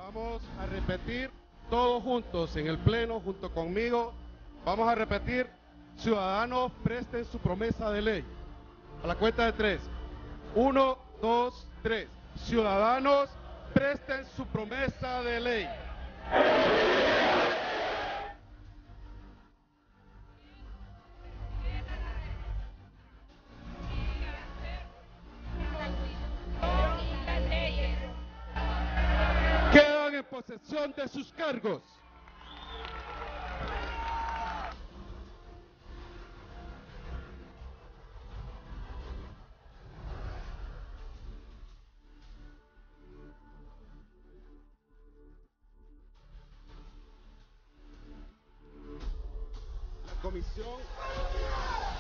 Vamos a repetir todos juntos en el pleno, junto conmigo. Vamos a repetir: ciudadanos, presten su promesa de ley. A la cuenta de 3. 1, 2, 3. Ciudadanos, presten su promesa de ley. Quedan en posesión de sus cargos.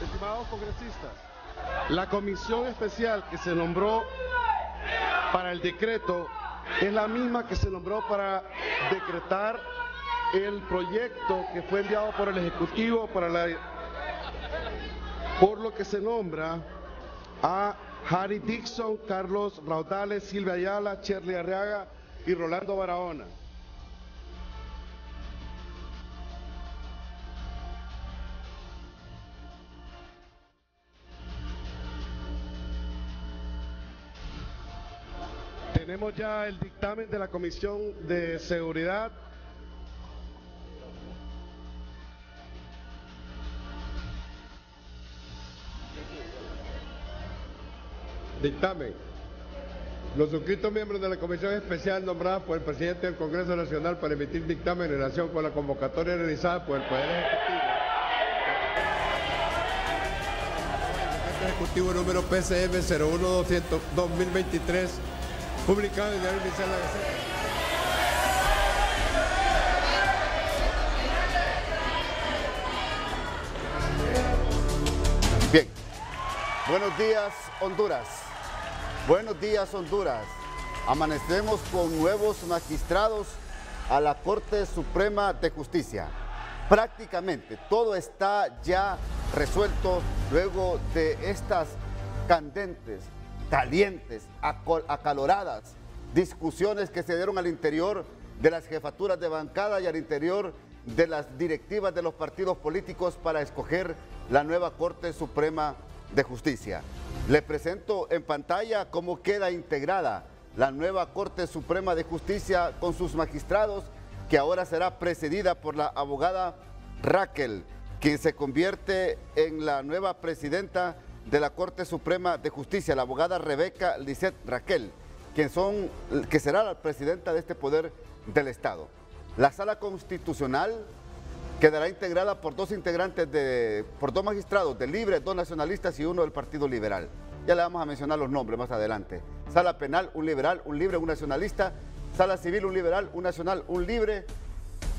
Estimados congresistas, la comisión especial que se nombró para el decreto es la misma que se nombró para decretar el proyecto que fue enviado por el Ejecutivo por lo que se nombra a Harry Dixon, Carlos Raudales, Silvia Ayala, Cherly Arriaga y Rolando Barahona. Tenemos ya el dictamen de la Comisión de Seguridad. Dictamen. Los suscritos miembros de la Comisión Especial nombrada por el Presidente del Congreso Nacional para emitir dictamen en relación con la convocatoria realizada por el Poder Ejecutivo. Ejecutivo número PCM 01-2023, publicado en el Diario Oficial de la Gaceta. Bien. Buenos días, Honduras. Buenos días, Honduras. Amanecemos con nuevos magistrados a la Corte Suprema de Justicia. Prácticamente todo está ya resuelto luego de estas calientes, acaloradas discusiones que se dieron al interior de las jefaturas de bancada y al interior de las directivas de los partidos políticos para escoger la nueva Corte Suprema de Justicia. Le presento en pantalla cómo queda integrada la nueva Corte Suprema de Justicia con sus magistrados, que ahora será presidida por la abogada Raquel, quien se convierte en la nueva presidenta de la Corte Suprema de Justicia, la abogada Rebeca Lisset Raquel, que será la presidenta de este poder del Estado. La Sala Constitucional quedará integrada por dos magistrados del Libre, dos nacionalistas y uno del Partido Liberal. Ya le vamos a mencionar los nombres más adelante. Sala Penal, un liberal, un libre, un nacionalista. Sala Civil, un liberal, un nacional, un libre,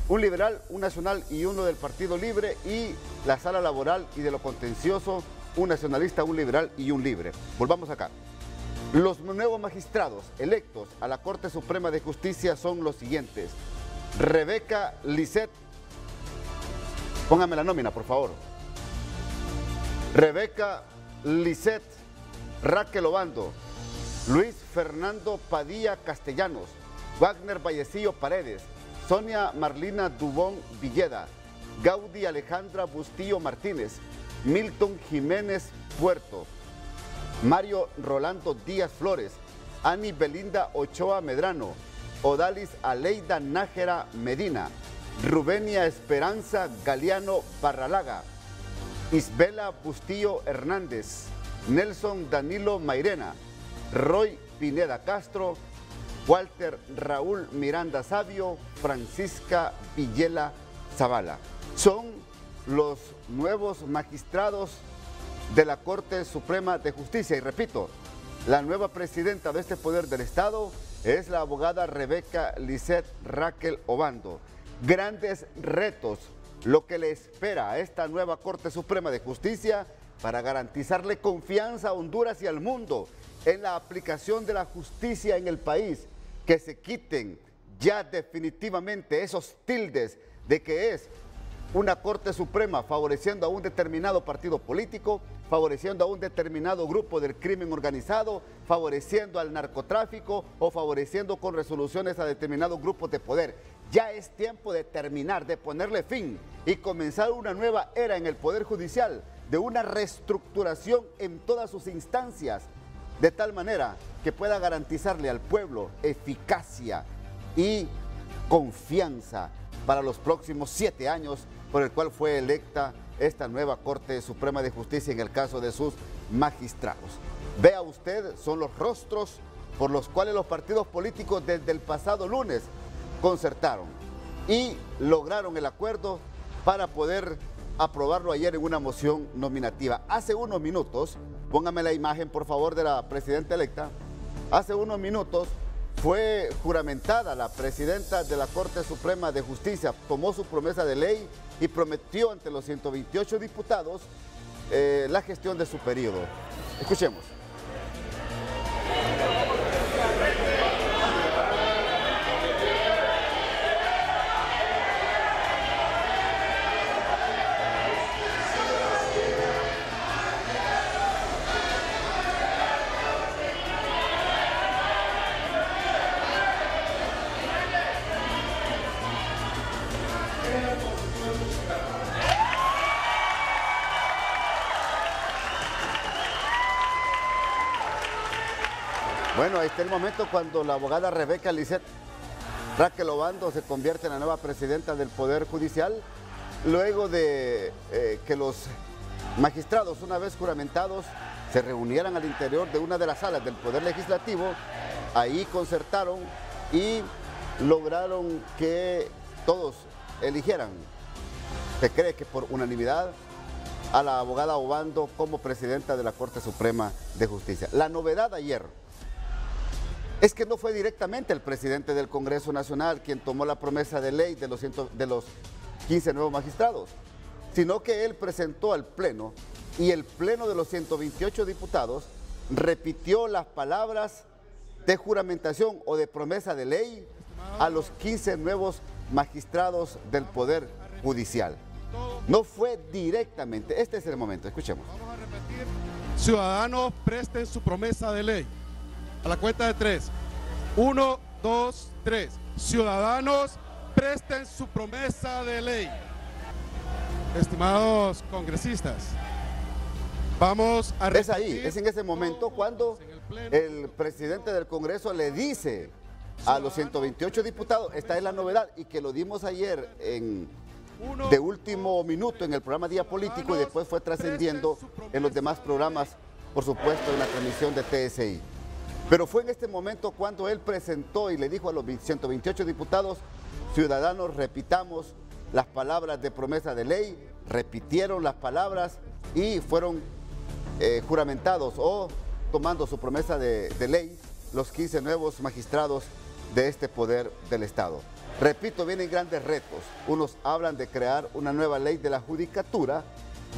un liberal, un nacional y uno del Partido Libre. Y la Sala Laboral y de lo Contencioso, un nacionalista, un liberal y un libre. Volvamos acá. Los nuevos magistrados electos a la Corte Suprema de Justicia son los siguientes: Rebeca Lisset, póngame la nómina, por favor. Rebeca Lisset Raquel Obando, Luis Fernando Padilla Castellanos, Wagner Vallecillo Paredes, Sonia Marlina Dubón Villeda, Gaudí Alejandra Bustillo Martínez, Milton Jiménez Puerto, Mario Rolando Díaz Flores, Ani Belinda Ochoa Medrano, Odalis Aleida Nájera Medina, Rubenia Esperanza Galeano Barralaga, Isbela Bustillo Hernández, Nelson Danilo Mairena, Roy Pineda Castro, Walter Raúl Miranda Sabio, Francisca Villela Zavala. Son los nuevos magistrados de la Corte Suprema de Justicia. Y repito, la nueva presidenta de este poder del Estado es la abogada Rebeca Lisset Raquel Obando. Grandes retos lo que le espera a esta nueva Corte Suprema de Justicia para garantizarle confianza a Honduras y al mundo en la aplicación de la justicia en el país, que se quiten ya definitivamente esos tildes de que es una Corte Suprema favoreciendo a un determinado partido político favoreciendo a un determinado grupo del crimen organizado, favoreciendo al narcotráfico o favoreciendo con resoluciones a determinados grupos de poder. Ya es tiempo de terminar, de ponerle fin y comenzar una nueva era en el Poder Judicial, de una reestructuración en todas sus instancias, de tal manera que pueda garantizarle al pueblo eficacia y confianza para los próximos 7 años por el cual fue electa esta nueva Corte Suprema de Justicia en el caso de sus magistrados. Vea usted, son los rostros por los cuales los partidos políticos desde el pasado lunes concertaron y lograron el acuerdo para poder aprobarlo ayer en una moción nominativa. Hace unos minutos, póngame la imagen por favor de la presidenta electa, hace unos minutos fue juramentada la presidenta de la Corte Suprema de Justicia, tomó su promesa de ley y prometió ante los 128 diputados la gestión de su periodo. Escuchemos. Bueno, ahí está el momento cuando la abogada Rebeca Lisset Raquel Obando se convierte en la nueva presidenta del Poder Judicial, luego de que los magistrados, una vez juramentados, se reunieran al interior de una de las salas del Poder Legislativo. Ahí concertaron y lograron que todos eligieran, se cree que por unanimidad, a la abogada Obando como presidenta de la Corte Suprema de Justicia. La novedad ayer es que no fue directamente el presidente del Congreso Nacional quien tomó la promesa de ley de los 15 nuevos magistrados, sino que él presentó al Pleno y el Pleno de los 128 diputados repitió las palabras de juramentación o de promesa de ley a los 15 nuevos magistrados del Poder Judicial. No fue directamente. Este es el momento, escuchemos. Vamos a repetir. Ciudadanos, presten su promesa de ley. A la cuenta de 3. 1, 2, 3. Ciudadanos, presten su promesa de ley. Estimados congresistas, vamos a repetir. Es ahí, es en ese momento cuando el presidente del Congreso le dice a los 128 diputados, esta es la novedad, y que lo dimos ayer de último minuto en el programa Día Político y después fue trascendiendo en los demás programas, por supuesto en la transmisión de TSI. Pero fue en este momento cuando él presentó y le dijo a los 128 diputados, ciudadanos, repitamos las palabras de promesa de ley, repitieron las palabras y fueron juramentados o tomando su promesa de ley los 15 nuevos magistrados de este poder del Estado. Repito, vienen grandes retos. Unos hablan de crear una nueva ley de la judicatura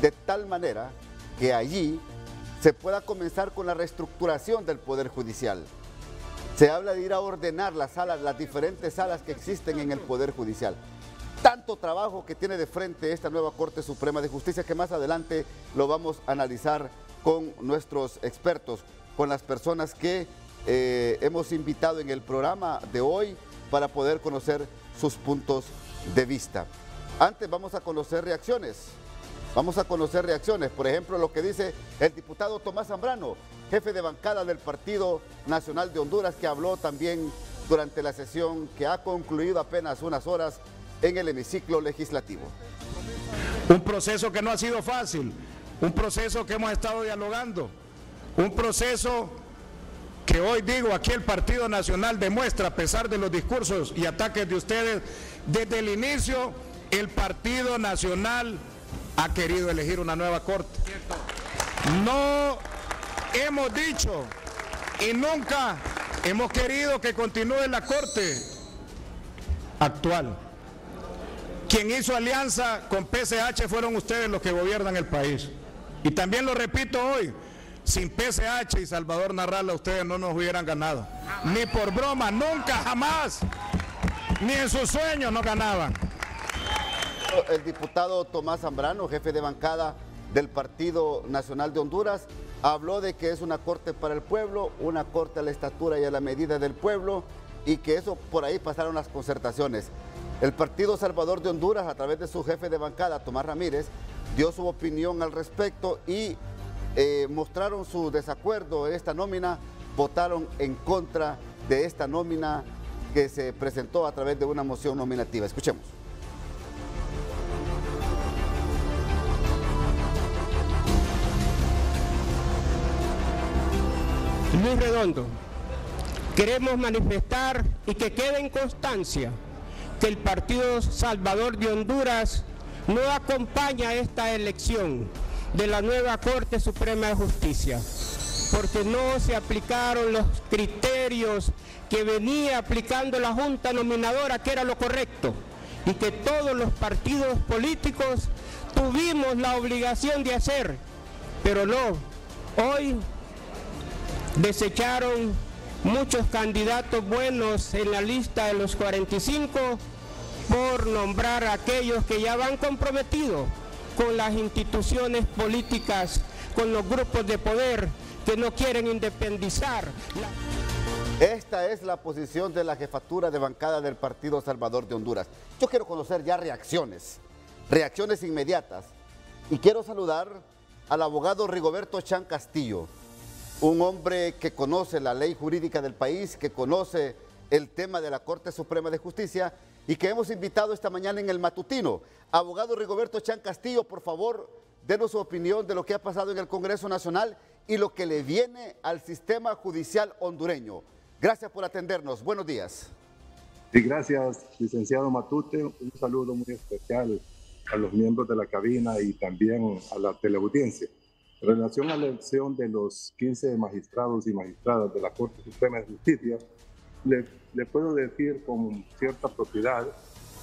de tal manera que allí se pueda comenzar con la reestructuración del Poder Judicial. Se habla de ir a ordenar las salas, las diferentes salas que existen en el Poder Judicial. Tanto trabajo que tiene de frente esta nueva Corte Suprema de Justicia que más adelante lo vamos a analizar con nuestros expertos, con las personas que hemos invitado en el programa de hoy para poder conocer sus puntos de vista. Antes vamos a conocer reacciones. Vamos a conocer reacciones, por ejemplo, lo que dice el diputado Tomás Zambrano, jefe de bancada del Partido Nacional de Honduras, que habló también durante la sesión que ha concluido apenas unas horas en el hemiciclo legislativo. Un proceso que no ha sido fácil, un proceso que hemos estado dialogando, un proceso que hoy digo aquí el Partido Nacional demuestra, a pesar de los discursos y ataques de ustedes, desde el inicio el Partido Nacional ha querido elegir una nueva Corte. No hemos dicho y nunca hemos querido que continúe la Corte actual. Quien hizo alianza con PSH fueron ustedes los que gobiernan el país. Y también lo repito hoy, sin PSH y Salvador Narrala ustedes no nos hubieran ganado. Ni por broma, nunca, jamás, ni en sus sueños no ganaban. El diputado Tomás Zambrano, jefe de bancada del Partido Nacional de Honduras, habló de que es una corte para el pueblo, una corte a la estatura y a la medida del pueblo, y que eso por ahí pasaron las concertaciones. El Partido Salvador de Honduras, a través de su jefe de bancada, Tomás Ramírez, dio su opinión al respecto y mostraron su desacuerdo en esta nómina, votaron en contra de esta nómina que se presentó a través de una moción nominativa. Escuchemos. Luis Redondo, queremos manifestar y que quede en constancia que el Partido Salvador de Honduras no acompaña esta elección de la nueva Corte Suprema de Justicia, porque no se aplicaron los criterios que venía aplicando la Junta Nominadora, que era lo correcto, y que todos los partidos políticos tuvimos la obligación de hacer, pero no. Hoy desecharon muchos candidatos buenos en la lista de los 45 por nombrar a aquellos que ya van comprometidos con las instituciones políticas, con los grupos de poder que no quieren independizar. Esta es la posición de la jefatura de bancada del Partido Salvador de Honduras. Yo quiero conocer ya reacciones inmediatas. Y quiero saludar al abogado Rigoberto Chan Castillo, un hombre que conoce la ley jurídica del país, que conoce el tema de la Corte Suprema de Justicia y que hemos invitado esta mañana en el matutino. Abogado Rigoberto Chan Castillo, por favor, denos su opinión de lo que ha pasado en el Congreso Nacional y lo que le viene al sistema judicial hondureño. Gracias por atendernos. Buenos días. Sí, gracias, licenciado Matute. Un saludo muy especial a los miembros de la cabina y también a la teleaudiencia. En relación a la elección de los 15 magistrados y magistradas de la Corte Suprema de Justicia, le puedo decir con cierta propiedad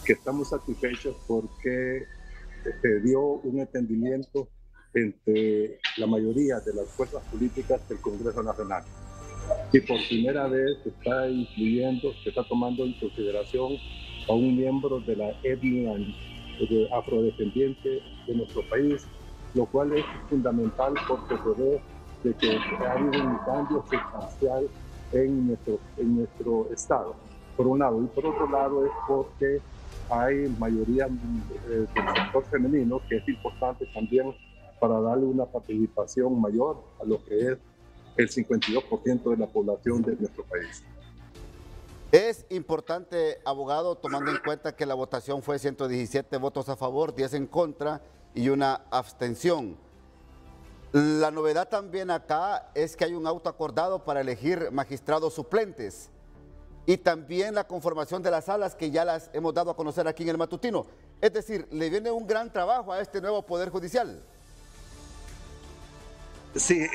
que estamos satisfechos porque se dio un entendimiento entre la mayoría de las fuerzas políticas del Congreso Nacional. Y por primera vez se está incluyendo, se está tomando en consideración a un miembro de la etnia afrodescendiente de nuestro país, lo cual es fundamental porque se ve de que ha habido un cambio sustancial en nuestro estado, por un lado, y por otro lado es porque hay mayoría del sector femenino, que es importante también para darle una participación mayor a lo que es el 52% de la población de nuestro país. Es importante, abogado, tomando en cuenta que la votación fue 117 votos a favor, 10 en contra y una abstención. La novedad también acá es que hay un auto acordado para elegir magistrados suplentes y también la conformación de las salas que ya las hemos dado a conocer aquí en el matutino. Es decir, le viene un gran trabajo a este nuevo Poder Judicial. Sí,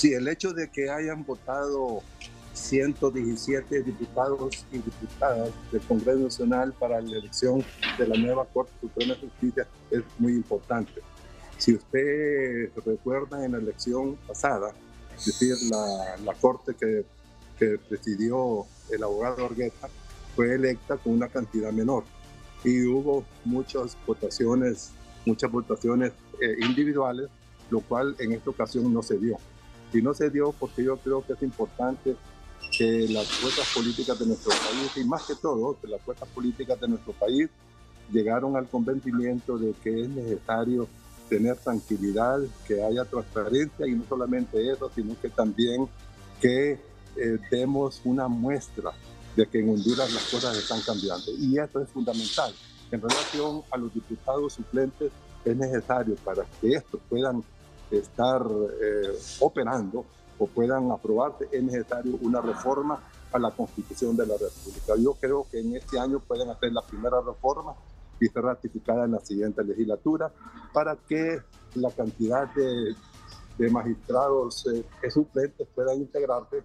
el hecho de que hayan votado 117 diputados y diputadas del Congreso Nacional para la elección de la nueva Corte Suprema de Justicia es muy importante. Si usted recuerda en la elección pasada, es decir, la Corte que presidió el abogado Argueta fue electa con una cantidad menor y hubo muchas votaciones individuales, lo cual en esta ocasión no se dio. Y no se dio porque yo creo que es importante que las fuerzas políticas de nuestro país, y más que todo, que las fuerzas políticas de nuestro país llegaron al convencimiento de que es necesario tener tranquilidad, que haya transparencia, y no solamente eso, sino que también que demos una muestra de que en Honduras las cosas están cambiando. Y eso es fundamental. En relación a los diputados suplentes, es necesario para que estos puedan estar operando o puedan aprobarse, es necesario una reforma a la Constitución de la República. Yo creo que en este año pueden hacer la primera reforma y ser ratificada en la siguiente legislatura para que la cantidad de magistrados suplentes puedan integrarse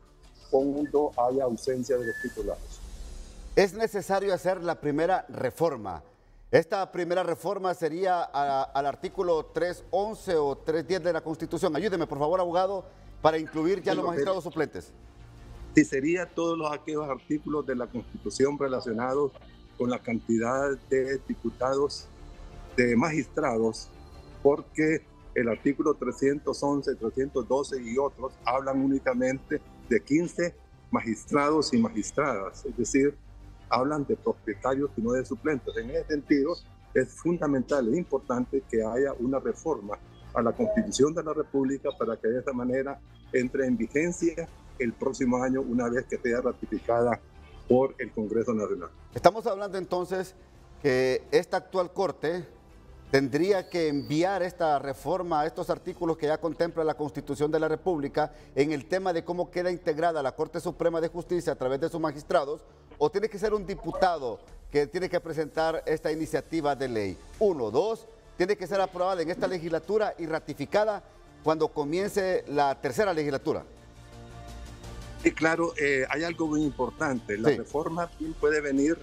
cuando haya ausencia de los titulares. Es necesario hacer la primera reforma. Esta primera reforma sería al artículo 311 o 310 de la Constitución. Ayúdeme, por favor, abogado, para incluir ya los magistrados suplentes. Sí, sería todos aquellos artículos de la Constitución relacionados con la cantidad de diputados, de magistrados porque el artículo 311, 312 y otros hablan únicamente de 15 magistrados y magistradas, es decir, hablan de propietarios y no de suplentes. En ese sentido, es fundamental e importante que haya una reforma a la Constitución de la República para que de esa manera entre en vigencia el próximo año, una vez que sea ratificada por el Congreso Nacional. Estamos hablando entonces que esta actual Corte tendría que enviar esta reforma a estos artículos que ya contempla la Constitución de la República en el tema de cómo queda integrada la Corte Suprema de Justicia a través de sus magistrados, o tiene que ser un diputado que tiene que presentar esta iniciativa de ley. 1, 2, tiene que ser aprobada en esta legislatura y ratificada cuando comience la tercera legislatura. Y claro, hay algo muy importante. La reforma puede venir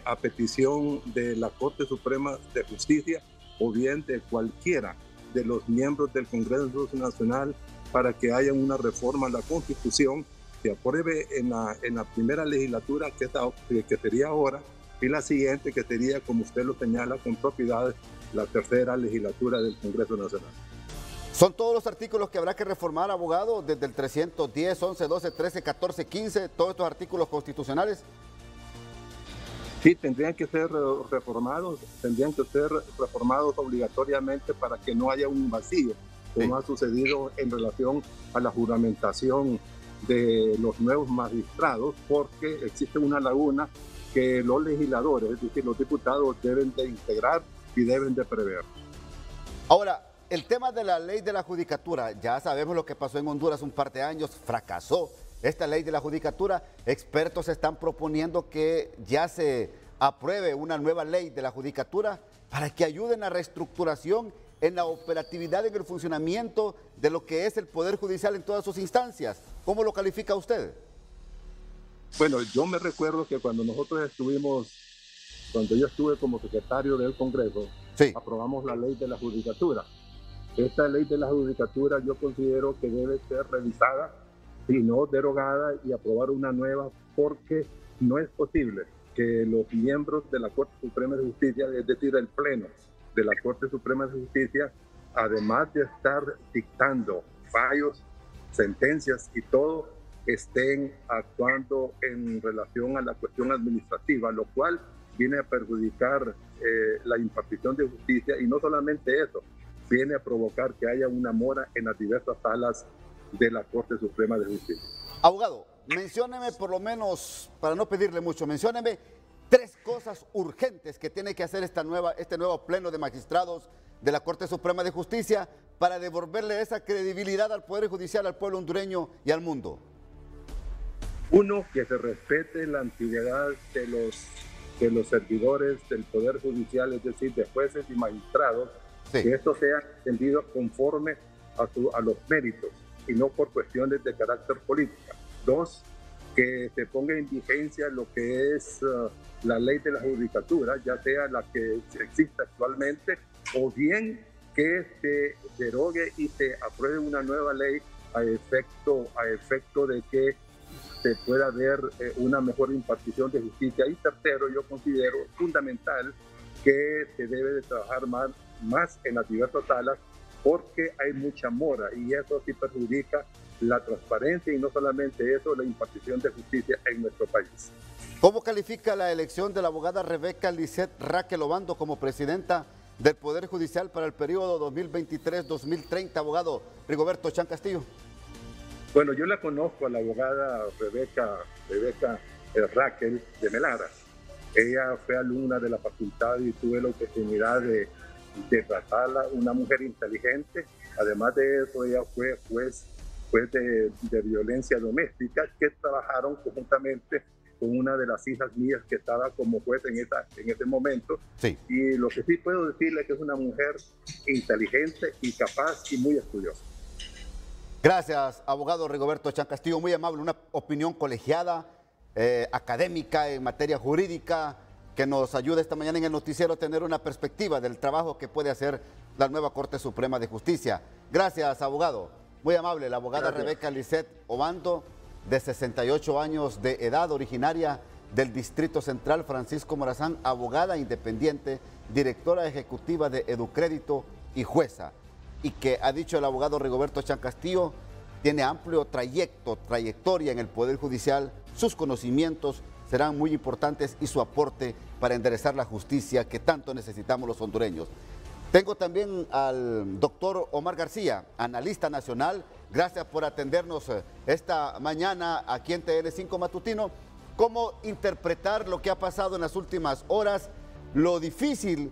a petición de la Corte Suprema de Justicia o bien de cualquiera de los miembros del Congreso Nacional para que haya una reforma a la Constitución que apruebe en la primera legislatura, que sería ahora, y la siguiente, que sería, como usted lo señala con propiedad, la tercera legislatura del Congreso Nacional. ¿Son todos los artículos que habrá que reformar, abogado, desde el 310, 11, 12, 13, 14, 15, todos estos artículos constitucionales? Sí, tendrían que ser reformados obligatoriamente para que no haya un vacío, como ha sucedido en relación a la juramentación de los nuevos magistrados, porque existe una laguna que los legisladores, es decir, los diputados, deben de integrar y deben de prever. Ahora, el tema de la ley de la judicatura, ya sabemos lo que pasó en Honduras un par de años, fracasó esta ley de la judicatura. Expertos están proponiendo que ya se apruebe una nueva ley de la judicatura para que ayuden a la reestructuración en la operatividad, en el funcionamiento de lo que es el Poder Judicial en todas sus instancias. ¿Cómo lo califica usted? Bueno, yo me recuerdo que cuando yo estuve como secretario del Congreso, aprobamos la ley de la judicatura. Esta ley de la judicatura yo considero que debe ser revisada y no derogada y aprobar una nueva, porque no es posible que los miembros de la Corte Suprema de Justicia, es decir, el Pleno de la Corte Suprema de Justicia, además de estar dictando fallos, sentencias y todo, estén actuando en relación a la cuestión administrativa, lo cual viene a perjudicar la impartición de justicia, y no solamente eso, viene a provocar que haya una mora en las diversas salas de la Corte Suprema de Justicia. Abogado, mencióneme por lo menos, para no pedirle mucho, mencióneme 3 cosas urgentes que tiene que hacer este nuevo pleno de magistrados de la Corte Suprema de Justicia para devolverle esa credibilidad al Poder Judicial, al pueblo hondureño y al mundo. 1, que se respete la antigüedad de los servidores del Poder Judicial, es decir, de jueces y magistrados, que esto sea entendido conforme a los méritos y no por cuestiones de carácter política. 2, que se ponga en vigencia lo que es la ley de la judicatura, ya sea la que existe actualmente, o bien que se derogue y se apruebe una nueva ley a efecto de que se pueda ver una mejor impartición de justicia. Y tercero, yo considero fundamental que se debe de trabajar más en las diversas salas, porque hay mucha mora y eso sí perjudica la transparencia, y no solamente eso, la impartición de justicia en nuestro país. ¿Cómo califica la elección de la abogada Rebeca Lisset Raquel Obando como presidenta del Poder Judicial para el periodo 2023-2030, abogado Rigoberto Chan Castillo? Bueno, yo la conozco a la abogada Rebeca Raquel de Melara. Ella fue alumna de la facultad y tuve la oportunidad de tratarla, una mujer inteligente. Además de eso, ella fue juez de violencia doméstica, que trabajaron conjuntamente con una de las hijas mías que estaba como juez en ese momento. Y lo que sí puedo decirle es que es una mujer inteligente y capaz y muy estudiosa. Gracias, abogado Rigoberto Chan Castillo, muy amable, una opinión colegiada, académica en materia jurídica, que nos ayuda esta mañana en el noticiero a tener una perspectiva del trabajo que puede hacer la nueva Corte Suprema de Justicia. Gracias, abogado. Muy amable, la abogada Rebeca Lisset Obando, de 68 años de edad, originaria del Distrito Central, Francisco Morazán, abogada independiente, directora ejecutiva de Educrédito y jueza, y que ha dicho el abogado Rigoberto Chan Castillo, tiene amplio trayectoria en el Poder Judicial, sus conocimientos serán muy importantes y su aporte para enderezar la justicia que tanto necesitamos los hondureños. Tengo también al doctor Omar García, analista nacional. Gracias por atendernos esta mañana aquí en TN5 Matutino. ¿Cómo interpretar lo que ha pasado en las últimas horas? Lo difícil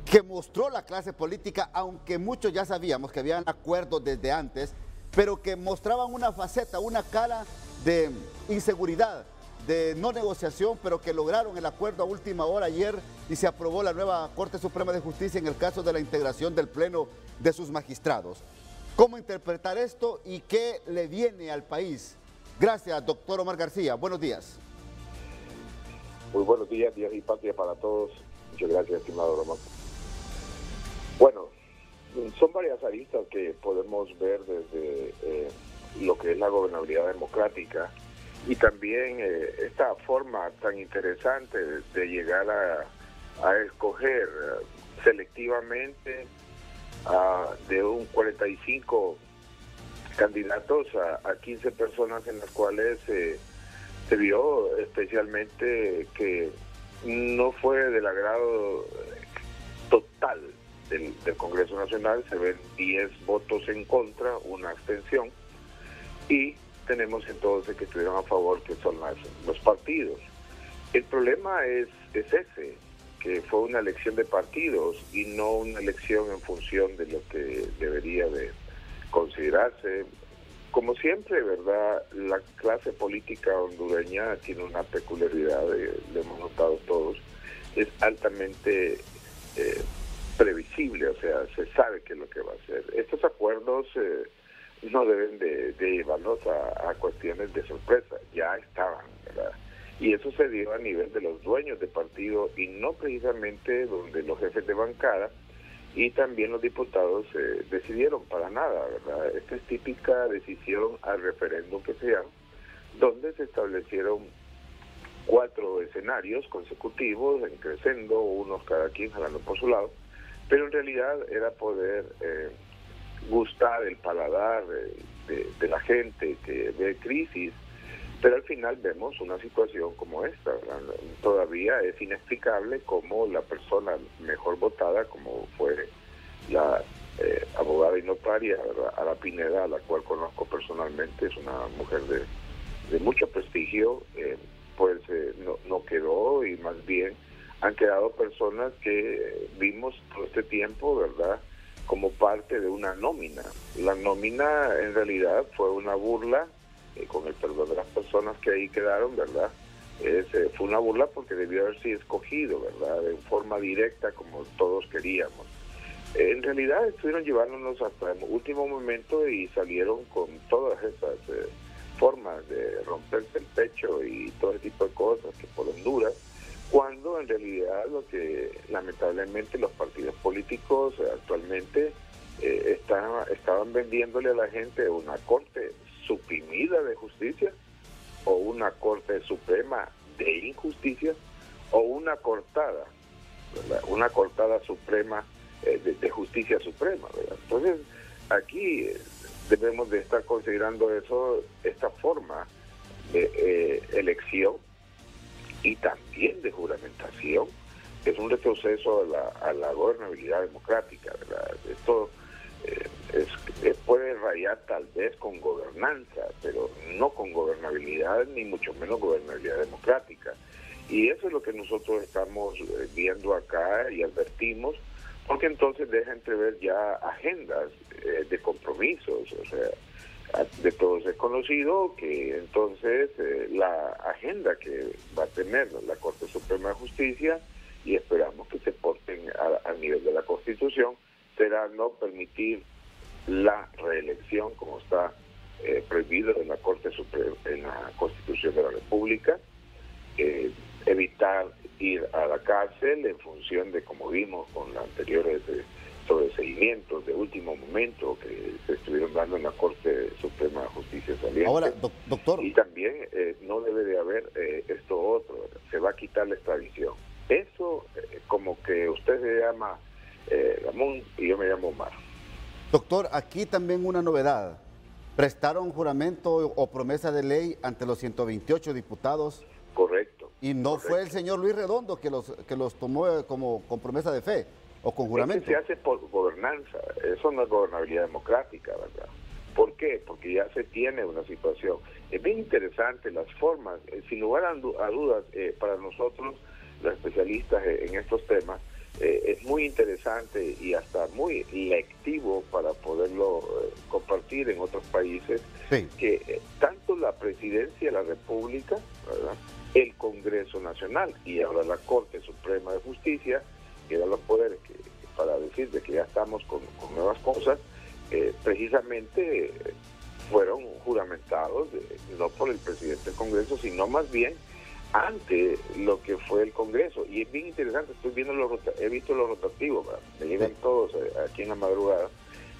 que mostró la clase política, aunque muchos ya sabíamos que habían acuerdos desde antes, pero que mostraban una faceta, una cara de inseguridad, de no negociación, pero que lograron el acuerdo a última hora ayer y se aprobó la nueva Corte Suprema de Justicia en el caso de la integración del Pleno de sus magistrados. ¿Cómo interpretar esto y qué le viene al país? Gracias, doctor Omar García. Buenos días. Muy buenos días, Dios y patria para todos. Muchas gracias, estimado Román. Bueno, son varias aristas que podemos ver desde lo que es la gobernabilidad democrática y también esta forma tan interesante de llegar a escoger selectivamente de un 45 candidatos a 15 personas, en las cuales se vio especialmente que no fue del agrado total del Congreso Nacional. Se ven 10 votos en contra, una abstención, y tenemos entonces que estuvieron a favor, que son los partidos. El problema es ese, que fue una elección de partidos y no una elección en función de lo que debería de considerarse. Como siempre, ¿verdad? La clase política hondureña tiene una peculiaridad, lo hemos notado todos, es altamente previsible, o sea, se sabe qué es lo que va a hacer. Estos acuerdos no deben de llevarnos a cuestiones de sorpresa, ya estaban, ¿verdad? Y eso se dio a nivel de los dueños de partido y no precisamente donde los jefes de bancada y también los diputados decidieron para nada, ¿verdad? Esta es típica decisión al referéndum que se llama, donde se establecieron 4 escenarios consecutivos, en crescendo, unos cada quien jalando por su lado, pero en realidad era poder gustar el paladar de la gente que ve crisis, pero al final vemos una situación como esta, ¿verdad? Todavía es inexplicable cómo la persona mejor votada, como fue la abogada y notaria, ¿verdad?, Ara Pineda, a la cual conozco personalmente, es una mujer de mucho prestigio, pues no quedó, y más bien han quedado personas que vimos todo este tiempo, ¿verdad?, como parte de una nómina. La nómina en realidad fue una burla, con el perdón de las personas que ahí quedaron, ¿verdad? Fue una burla porque debió haber sido escogido, ¿verdad?, de forma directa como todos queríamos. En realidad estuvieron llevándonos hasta el último momento y salieron con todas esas formas de romperse el pecho y todo ese tipo de cosas que por Honduras, cuando en realidad lo que lamentablemente los partidos políticos actualmente estaban vendiéndole a la gente una corte suprimida de justicia, o una corte suprema de injusticia, o una cortada, ¿verdad?, una cortada suprema de justicia suprema, ¿verdad? Entonces aquí debemos de estar considerando eso, esta forma de elección y también de juramentación, que es un retroceso a la gobernabilidad democrática, ¿verdad? Esto puede rayar tal vez con gobernanza, pero no con gobernabilidad, ni mucho menos gobernabilidad democrática. Y eso es lo que nosotros estamos viendo acá y advertimos, porque entonces deja entrever ya agendas de compromisos. O sea, de todos es conocido que entonces la agenda que va a tener la Corte Suprema de Justicia, y esperamos que se porten al nivel de la Constitución, será no permitir la reelección, como está prohibido en la Corte Suprema, en la Constitución de la República, evitar ir a la cárcel en función de, como vimos con los anteriores sobreseguimientos de último momento que se estuvieron dando en la Corte Suprema de Justicia saliente. Ahora, doctor. Y también no debe de haber esto otro, se va a quitar la extradición. Eso como que usted se llama Ramón, y yo me llamo Omar. Doctor, aquí también una novedad. Prestaron juramento o promesa de ley ante los 128 diputados. Correcto. Y no correcto. fue el señor Luis Redondo que los tomó como con promesa de fe o con juramento. Se hace por gobernanza, eso no es gobernabilidad democrática, ¿verdad? ¿Por qué? Porque ya se tiene una situación. Es bien interesante las formas, sin lugar a dudas, para nosotros, los especialistas en estos temas, es muy interesante y hasta muy lectivo para poderlo compartir en otros países, sí, que tanto la Presidencia de la República, ¿verdad?, el Congreso Nacional y ahora la Corte Suprema de Justicia, que dan los poderes para decir de que ya estamos con nuevas cosas, precisamente fueron juramentados no por el presidente del Congreso, sino más bien ante lo que fue el Congreso. Y es bien interesante, he visto los rotativos, ¿verdad?, me llegan todos aquí en la madrugada,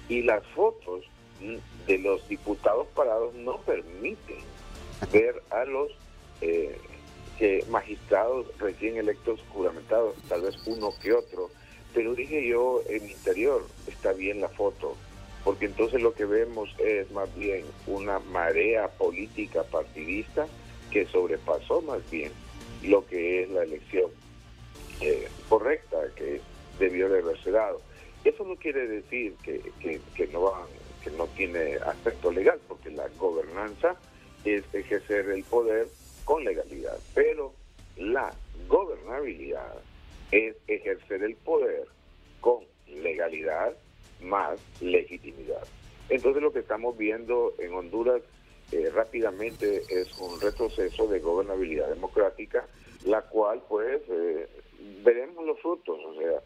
y las fotos de los diputados parados no permiten ver a los magistrados recién electos juramentados, tal vez uno que otro, pero dije yo, en mi interior está bien la foto, porque entonces lo que vemos es más bien una marea política partidista que sobrepasó más bien lo que es la elección correcta que debió de haberse dado. Eso no quiere decir que no tiene aspecto legal, porque la gobernanza es ejercer el poder con legalidad, pero la gobernabilidad es ejercer el poder con legalidad más legitimidad. Entonces lo que estamos viendo en Honduras rápidamente es un retroceso de gobernabilidad democrática, la cual pues veremos los frutos. O sea,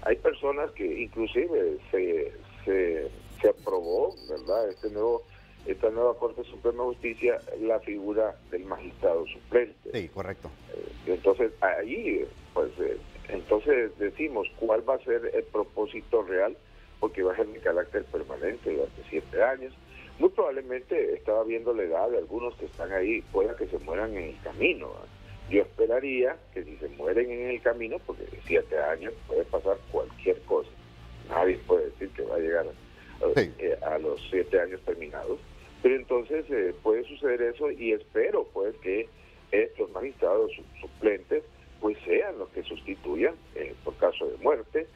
hay personas que inclusive se aprobó, ¿verdad?, esta nueva Corte Suprema de Justicia, la figura del magistrado suplente. Sí, correcto. Entonces ahí pues entonces decimos cuál va a ser el propósito real, porque va a ser de carácter permanente durante 7 años. Muy probablemente estaba viendo la edad de algunos que están ahí, pueda que se mueran en el camino, ¿verdad? Yo esperaría que si se mueren en el camino, porque 7 años puede pasar cualquier cosa, nadie puede decir que va a llegar a los 7 años terminados, pero entonces puede suceder eso, y espero pues que estos magistrados suplentes pues sean los que sustituyan por caso de muerte,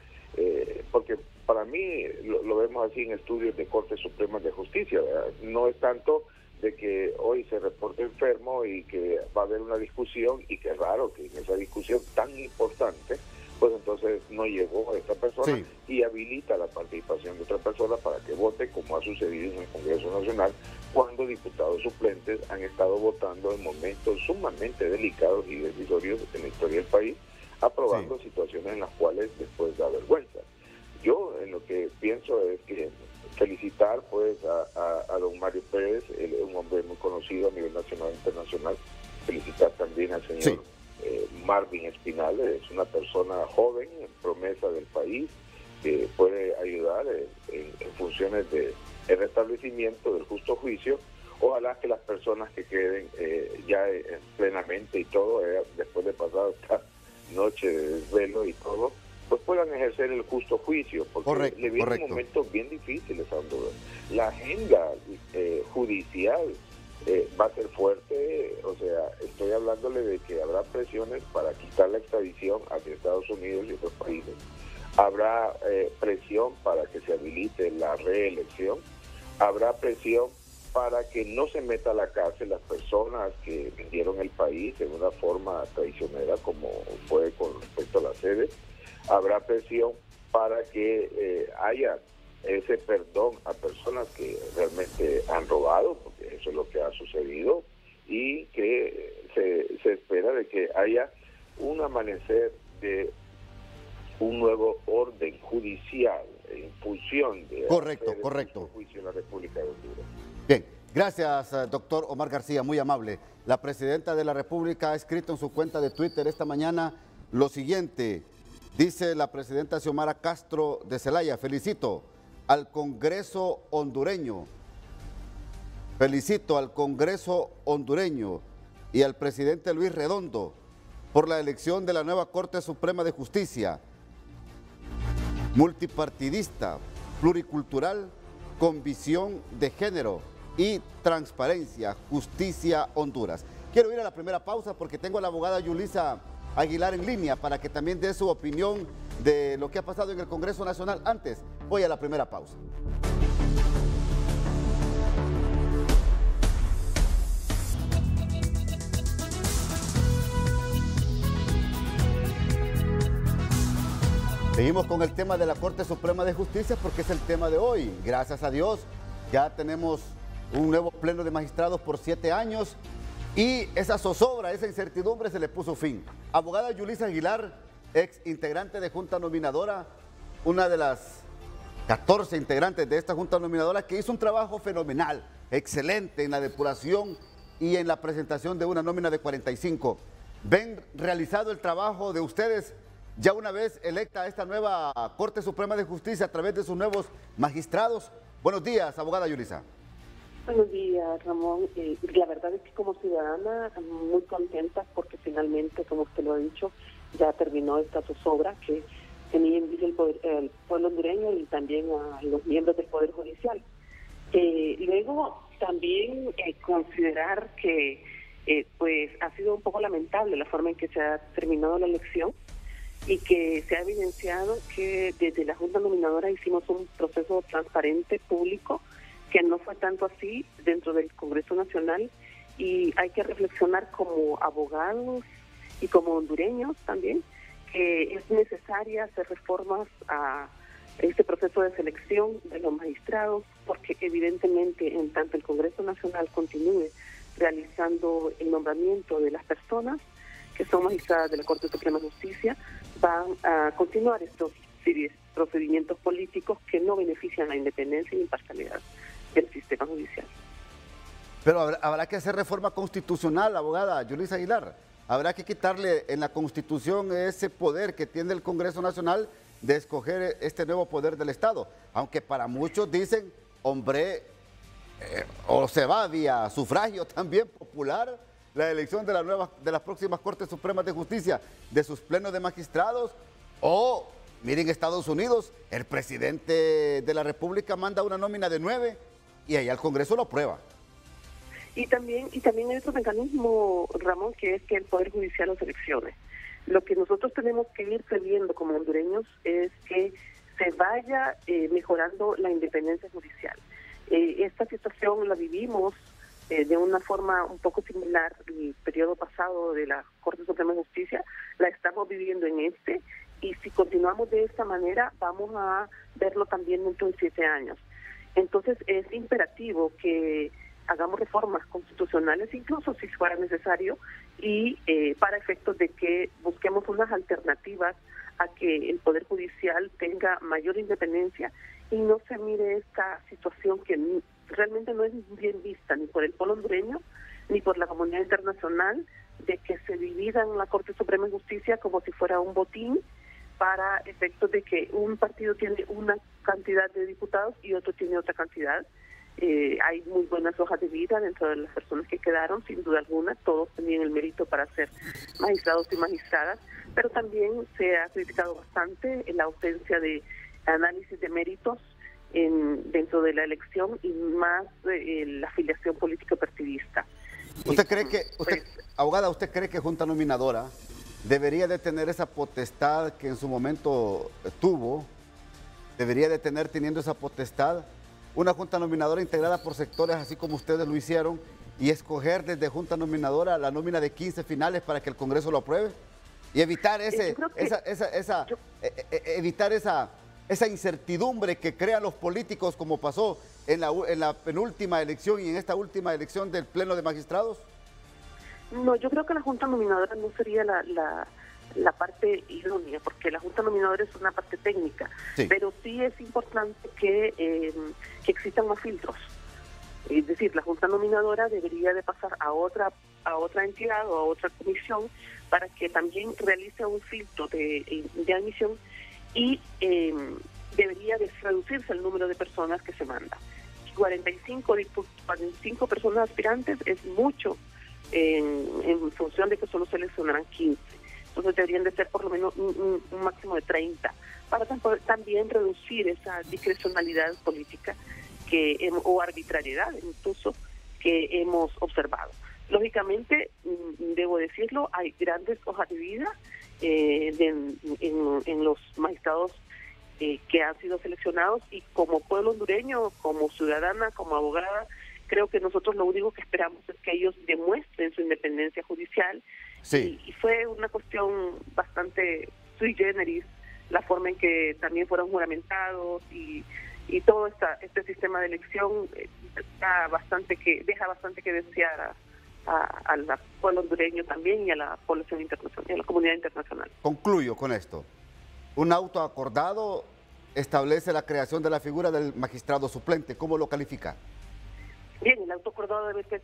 porque para mí lo vemos así en estudios de Cortes Supremas de Justicia, ¿verdad? No es tanto de que hoy se reporte enfermo y que va a haber una discusión, y que es raro que en esa discusión tan importante pues entonces no llegó a esta persona, sí, y habilita la participación de otra persona para que vote, como ha sucedido en el Congreso Nacional, cuando diputados suplentes han estado votando en momentos sumamente delicados y decisorios en la historia del país, aprobando sí, situaciones en las cuales después da vergüenza. Yo en lo que pienso es que felicitar pues a don Mario Pérez, él es un hombre muy conocido a nivel nacional e internacional. Felicitar también al señor sí, Marvin Espinal, es una persona joven, en promesa del país, que puede ayudar en funciones de el restablecimiento del justo juicio. Ojalá que las personas que queden ya plenamente y todo, después de pasar esta noche de desvelo y todo, pues puedan ejercer el justo juicio, porque le vienen momentos bien difíciles a Honduras. La agenda judicial va a ser fuerte, o sea, estoy hablándole de que habrá presiones para quitar la extradición hacia Estados Unidos y otros países. Habrá presión para que se habilite la reelección. Habrá presión para que no se meta a la cárcel las personas que vendieron el país en una forma traicionera, como fue con respecto a las sedes. Habrá presión para que haya ese perdón a personas que realmente han robado, porque eso es lo que ha sucedido, y que se espera de que haya un amanecer de un nuevo orden judicial en función de correcto juicio en la República de Honduras. Bien, gracias, doctor Omar García, muy amable. La presidenta de la República ha escrito en su cuenta de Twitter esta mañana lo siguiente. Dice la presidenta Xiomara Castro de Zelaya: felicito al Congreso hondureño y al presidente Luis Redondo por la elección de la nueva Corte Suprema de Justicia. multipartidista, pluricultural, con visión de género y transparencia, Justicia Honduras. Quiero ir a la primera pausa porque tengo a la abogada Yulisa Aguilar en línea para que también dé su opinión de lo que ha pasado en el Congreso Nacional. Antes, voy a la primera pausa. Seguimos con el tema de la Corte Suprema de Justicia porque es el tema de hoy. Gracias a Dios, ya tenemos un nuevo pleno de magistrados por 7 años y esa zozobra, esa incertidumbre se le puso fin. Abogada Yulisa Aguilar, ex integrante de Junta Nominadora, una de las 14 integrantes de esta Junta Nominadora que hizo un trabajo fenomenal, excelente en la depuración y en la presentación de una nómina de 45. ¿Ven realizado el trabajo de ustedes ya una vez electa esta nueva Corte Suprema de Justicia a través de sus nuevos magistrados? Buenos días, abogada Yulisa. Buenos días, Ramón. La verdad es que como ciudadana muy contenta porque finalmente, como usted lo ha dicho, ya terminó esta zozobra que tenía en vista el pueblo hondureño y también a los miembros del Poder Judicial. Luego también considerar que pues ha sido un poco lamentable la forma en que se ha terminado la elección y que se ha evidenciado que desde la Junta Nominadora hicimos un proceso transparente, público, que no fue tanto así dentro del Congreso Nacional, y hay que reflexionar como abogados y como hondureños también que es necesaria hacer reformas a este proceso de selección de los magistrados, porque evidentemente en tanto el Congreso Nacional continúe realizando el nombramiento de las personas que son magistradas de la Corte Suprema de Justicia, van a continuar estos procedimientos políticos que no benefician la independencia y imparcialidad del sistema judicial. Pero habrá que hacer reforma constitucional, abogada Yulisa Aguilar. Habrá que quitarle en la Constitución ese poder que tiene el Congreso Nacional de escoger este nuevo poder del Estado. Aunque para muchos dicen, hombre, o se va vía sufragio también popular la elección de las próximas Cortes Supremas de Justicia, de sus plenos de magistrados, o, miren, Estados Unidos, el presidente de la República manda una nómina de 9 y allá el Congreso lo aprueba. Y también hay otro mecanismo, Ramón, que es que el Poder Judicial lo seleccione. Lo que nosotros tenemos que ir viendo como hondureños es que se vaya mejorando la independencia judicial. Esta situación la vivimos de una forma un poco similar el periodo pasado de la Corte Suprema de Justicia, la estamos viviendo en este, y si continuamos de esta manera vamos a verlo también dentro de 7 años. Entonces es imperativo que hagamos reformas constitucionales, incluso si fuera necesario, y para efectos de que busquemos unas alternativas a que el Poder Judicial tenga mayor independencia y no se mire esta situación que realmente no es bien vista ni por el pueblo hondureño ni por la comunidad internacional, de que se dividan la Corte Suprema de Justicia como si fuera un botín para efectos de que un partido tiene una cantidad de diputados y otro tiene otra cantidad. Hay muy buenas hojas de vida dentro de las personas que quedaron, sin duda alguna, todos tenían el mérito para ser magistrados y magistradas, pero también se ha criticado bastante la ausencia de análisis de méritos dentro de la elección y más la afiliación política partidista. ¿Usted cree que, abogada, usted cree que Junta Nominadora debería de tener esa potestad que en su momento tuvo, debería de tener teniendo esa potestad, una Junta Nominadora integrada por sectores así como ustedes lo hicieron, y escoger desde Junta Nominadora la nómina de 15 finales para que el Congreso lo apruebe y evitar esa incertidumbre que crean los políticos, como pasó en la penúltima elección y en esta última elección del Pleno de Magistrados? No, yo creo que la Junta Nominadora no sería la parte idónea, porque la Junta Nominadora es una parte técnica, sí. Pero sí es importante que existan más filtros. Es decir, la Junta Nominadora debería de pasar a otra entidad o a otra comisión para que también realice un filtro de admisión, y debería de reducirse el número de personas que se manda. 45 personas aspirantes es mucho en función de que solo seleccionarán 15. Entonces deberían de ser por lo menos un máximo de 30, para también reducir esa discrecionalidad política o arbitrariedad incluso que hemos observado. Lógicamente, debo decirlo, hay grandes hojas de vida en los magistrados que han sido seleccionados, y como pueblo hondureño, como ciudadana, como abogada, creo que nosotros lo único que esperamos es que ellos demuestren su independencia judicial. Sí. Y fue una cuestión bastante sui generis la forma en que también fueron juramentados y todo este sistema de elección deja bastante que desear al pueblo hondureño también y a la población internacional, y a la comunidad internacional. Concluyo con esto. Un auto acordado establece la creación de la figura del magistrado suplente. ¿Cómo lo califica? Bien, el auto acordado debe ser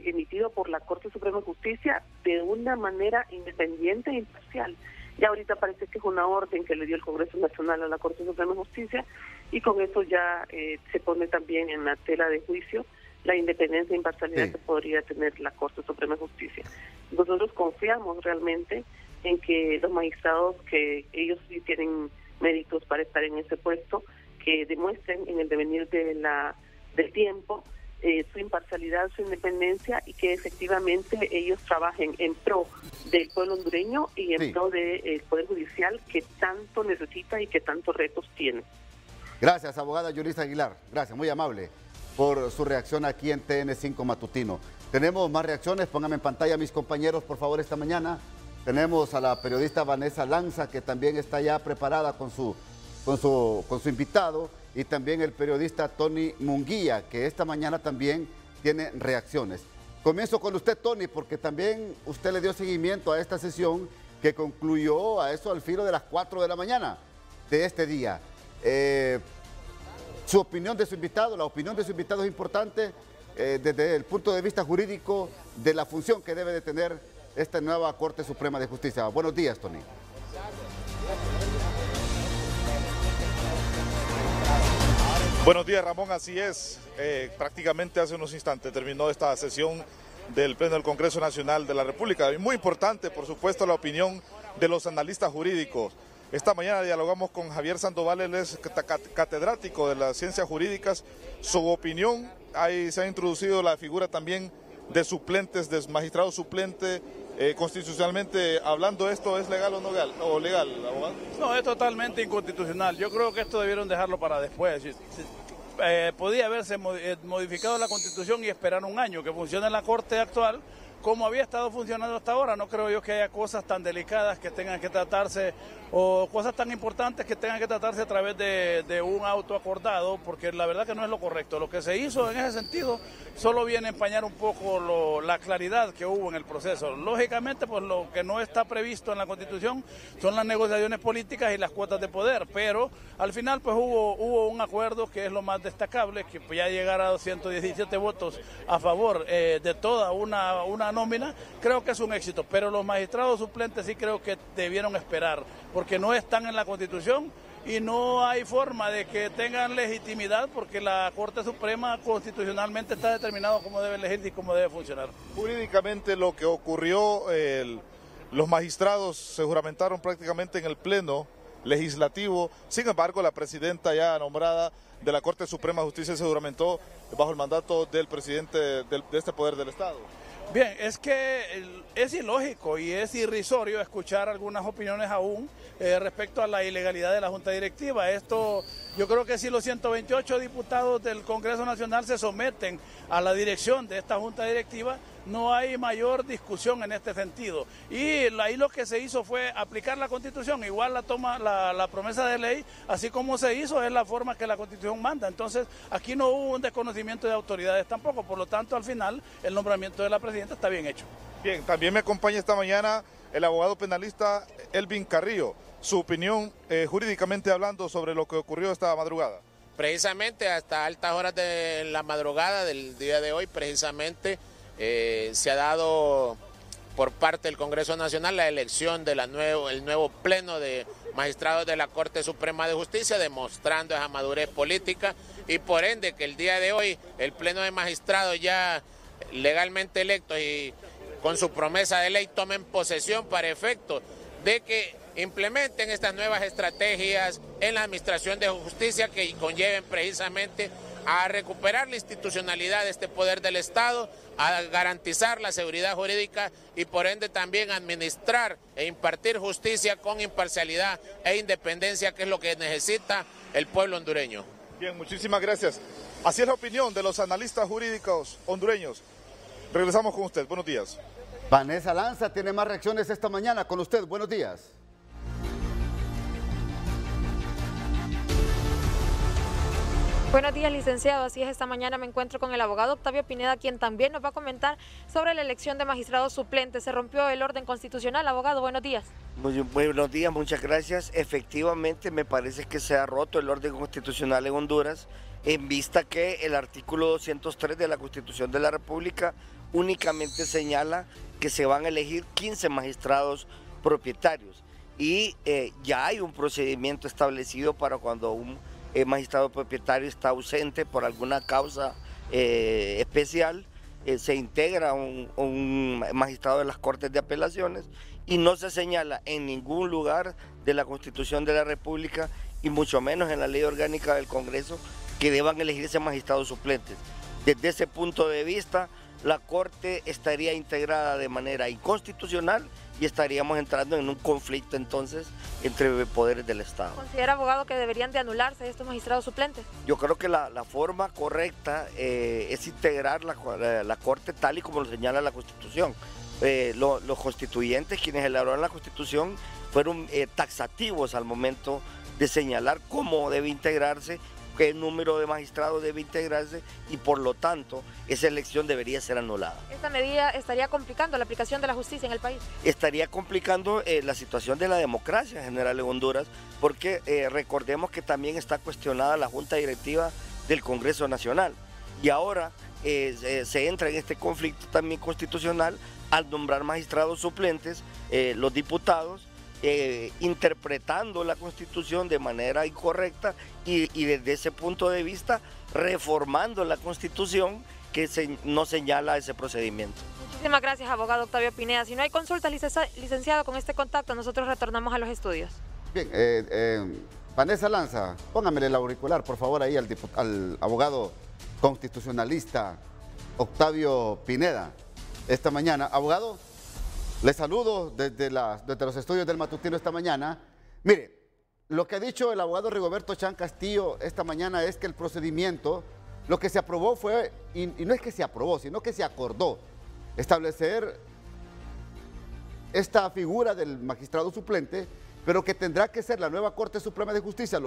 emitido por la Corte Suprema de Justicia de una manera independiente e imparcial. Ya ahorita parece que es una orden que le dio el Congreso Nacional a la Corte Suprema de Justicia, y con eso ya se pone también en la tela de juicio la independencia e imparcialidad que podría tener la Corte Suprema de Justicia. Nosotros confiamos realmente en que los magistrados, que ellos sí tienen méritos para estar en ese puesto, que demuestren en el devenir del tiempo su imparcialidad, su independencia, y que efectivamente ellos trabajen en pro del pueblo hondureño y en pro del Poder Judicial, que tanto necesita y que tantos retos tiene. Gracias, abogada Yulisa Aguilar. Gracias, muy amable por su reacción aquí en TN5 Matutino. Tenemos más reacciones, pónganme en pantalla mis compañeros, por favor, esta mañana. Tenemos a la periodista Vanessa Lanza, que también está ya preparada con su invitado, y también el periodista Tony Munguía, que esta mañana también tiene reacciones. Comienzo con usted, Tony, porque también usted le dio seguimiento a esta sesión que concluyó a eso al filo de las 4 de la mañana de este día. Su opinión de su invitado, la opinión de su invitado es importante desde el punto de vista jurídico de la función que debe de tener esta nueva Corte Suprema de Justicia. Buenos días, Tony. Buenos días, Ramón, así es. Prácticamente hace unos instantes terminó esta sesión del Pleno del Congreso Nacional de la República. Y muy importante, por supuesto, la opinión de los analistas jurídicos. Esta mañana dialogamos con Javier Sandoval, él es catedrático de las ciencias jurídicas. Su opinión, ahí se ha introducido la figura también de suplentes, de magistrados suplentes. Constitucionalmente hablando, ¿esto es legal o legal, abogado? No, es totalmente inconstitucional. Yo creo que esto debieron dejarlo para después. Podía haberse modificado la Constitución y esperar un año que funcione la Corte actual como había estado funcionando hasta ahora. No creo yo que haya cosas tan delicadas que tengan que tratarse, o cosas tan importantes que tengan que tratarse a través de un auto acordado, porque la verdad que no es lo correcto. Lo que se hizo en ese sentido solo viene a empañar un poco la claridad que hubo en el proceso. Lógicamente, pues lo que no está previsto en la Constitución son las negociaciones políticas y las cuotas de poder, pero al final pues hubo un acuerdo que es lo más destacable, que ya llegar a 217 votos a favor de toda una nómina, creo que es un éxito, pero los magistrados suplentes sí creo que debieron esperar, porque no están en la Constitución y no hay forma de que tengan legitimidad, porque la Corte Suprema constitucionalmente está determinado cómo debe elegir y cómo debe funcionar. Jurídicamente lo que ocurrió, los magistrados se juramentaron prácticamente en el Pleno Legislativo, sin embargo la presidenta ya nombrada de la Corte Suprema de Justicia se juramentó bajo el mandato del presidente de este poder del Estado. Bien, es que es ilógico y es irrisorio escuchar algunas opiniones aún respecto a la ilegalidad de la Junta Directiva. Esto, yo creo que si los 128 diputados del Congreso Nacional se someten a la dirección de esta Junta Directiva, no hay mayor discusión en este sentido. Y ahí lo que se hizo fue aplicar la Constitución, igual la promesa de ley, así como se hizo, es la forma que la Constitución manda. Entonces, aquí no hubo un desconocimiento de autoridades tampoco, por lo tanto, al final, el nombramiento de la presidenta está bien hecho. Bien, también me acompaña esta mañana el abogado penalista Elvin Carrillo. Su opinión, jurídicamente hablando, sobre lo que ocurrió esta madrugada. Precisamente hasta altas horas de la madrugada del día de hoy, precisamente se ha dado por parte del Congreso Nacional la elección de el nuevo pleno de magistrados de la Corte Suprema de Justicia, demostrando esa madurez política y por ende que el día de hoy el pleno de magistrados ya legalmente electos y con su promesa de ley, tomen posesión para efecto de que implementen estas nuevas estrategias en la administración de justicia que conlleven precisamente a recuperar la institucionalidad de este poder del Estado, a garantizar la seguridad jurídica y por ende también administrar e impartir justicia con imparcialidad e independencia, que es lo que necesita el pueblo hondureño. Bien, muchísimas gracias. Así es la opinión de los analistas jurídicos hondureños. Regresamos con usted. Buenos días. Vanessa Lanza tiene más reacciones esta mañana con usted. Buenos días. Buenos días, licenciado. Así es, esta mañana me encuentro con el abogado Octavio Pineda, quien también nos va a comentar sobre la elección de magistrados suplentes. Se rompió el orden constitucional. Abogado, buenos días. Muy buenos días, muchas gracias. Efectivamente, me parece que se ha roto el orden constitucional en Honduras, en vista que el artículo 203 de la Constitución de la República únicamente señala que se van a elegir 15 magistrados propietarios. Y ya hay un procedimiento establecido para cuando un magistrado propietario está ausente por alguna causa especial, se integra un magistrado de las Cortes de Apelaciones y no se señala en ningún lugar de la Constitución de la República y mucho menos en la Ley Orgánica del Congreso que deban elegirse magistrados suplentes. Desde ese punto de vista, la Corte estaría integrada de manera inconstitucional y estaríamos entrando en un conflicto entonces entre poderes del Estado. ¿Considera, abogado, que deberían de anularse estos magistrados suplentes? Yo creo que la forma correcta es integrar la Corte tal y como lo señala la Constitución. Los constituyentes, quienes elaboraron la Constitución, fueron taxativos al momento de señalar cómo debe integrarse, qué número de magistrados debe integrarse y por lo tanto esa elección debería ser anulada. ¿Esta medida estaría complicando la aplicación de la justicia en el país? Estaría complicando la situación de la democracia en general en Honduras, porque recordemos que también está cuestionada la Junta Directiva del Congreso Nacional y ahora se entra en este conflicto también constitucional al nombrar magistrados suplentes, los diputados, interpretando la Constitución de manera incorrecta y desde ese punto de vista reformando la Constitución que no señala ese procedimiento. Muchísimas gracias, abogado Octavio Pineda. Si no hay consultas, licenciado, con este contacto nosotros retornamos a los estudios. Bien, Vanessa Lanza, póngamele el auricular, por favor, ahí al abogado constitucionalista Octavio Pineda. Esta mañana, abogado, le saludo desde los estudios del matutino esta mañana. Mire, lo que ha dicho el abogado Rigoberto Chan Castillo esta mañana es que el procedimiento, lo que se aprobó fue, y no es que se aprobó, sino que se acordó establecer esta figura del magistrado suplente, pero que tendrá que ser la nueva Corte Suprema de Justicia,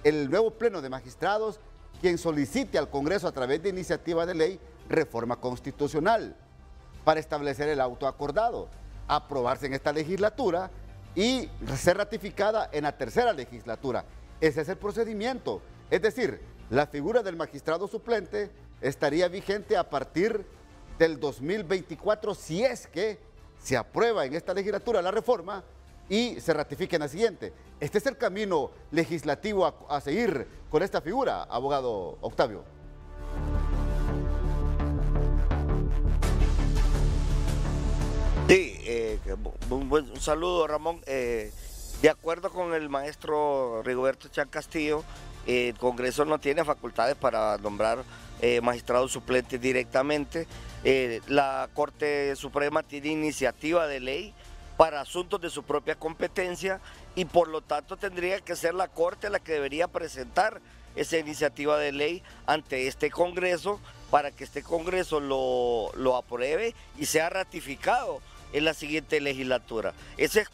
el nuevo pleno de magistrados, quien solicite al Congreso a través de iniciativa de ley reforma constitucional para establecer el auto acordado, aprobarse en esta legislatura y ser ratificada en la tercera legislatura. Ese es el procedimiento. Es decir, la figura del magistrado suplente estaría vigente a partir del 2024 si es que se aprueba en esta legislatura la reforma y se ratifica en la siguiente. Este es el camino legislativo a seguir con esta figura, abogado Octavio. Sí, un saludo, Ramón. De acuerdo con el maestro Rigoberto Chan Castillo, el Congreso no tiene facultades para nombrar magistrados suplentes directamente. La Corte Suprema tiene iniciativa de ley para asuntos de su propia competencia y por lo tanto tendría que ser la Corte la que debería presentar esa iniciativa de ley ante este Congreso para que este Congreso lo apruebe y sea ratificado en la siguiente legislatura. Ese es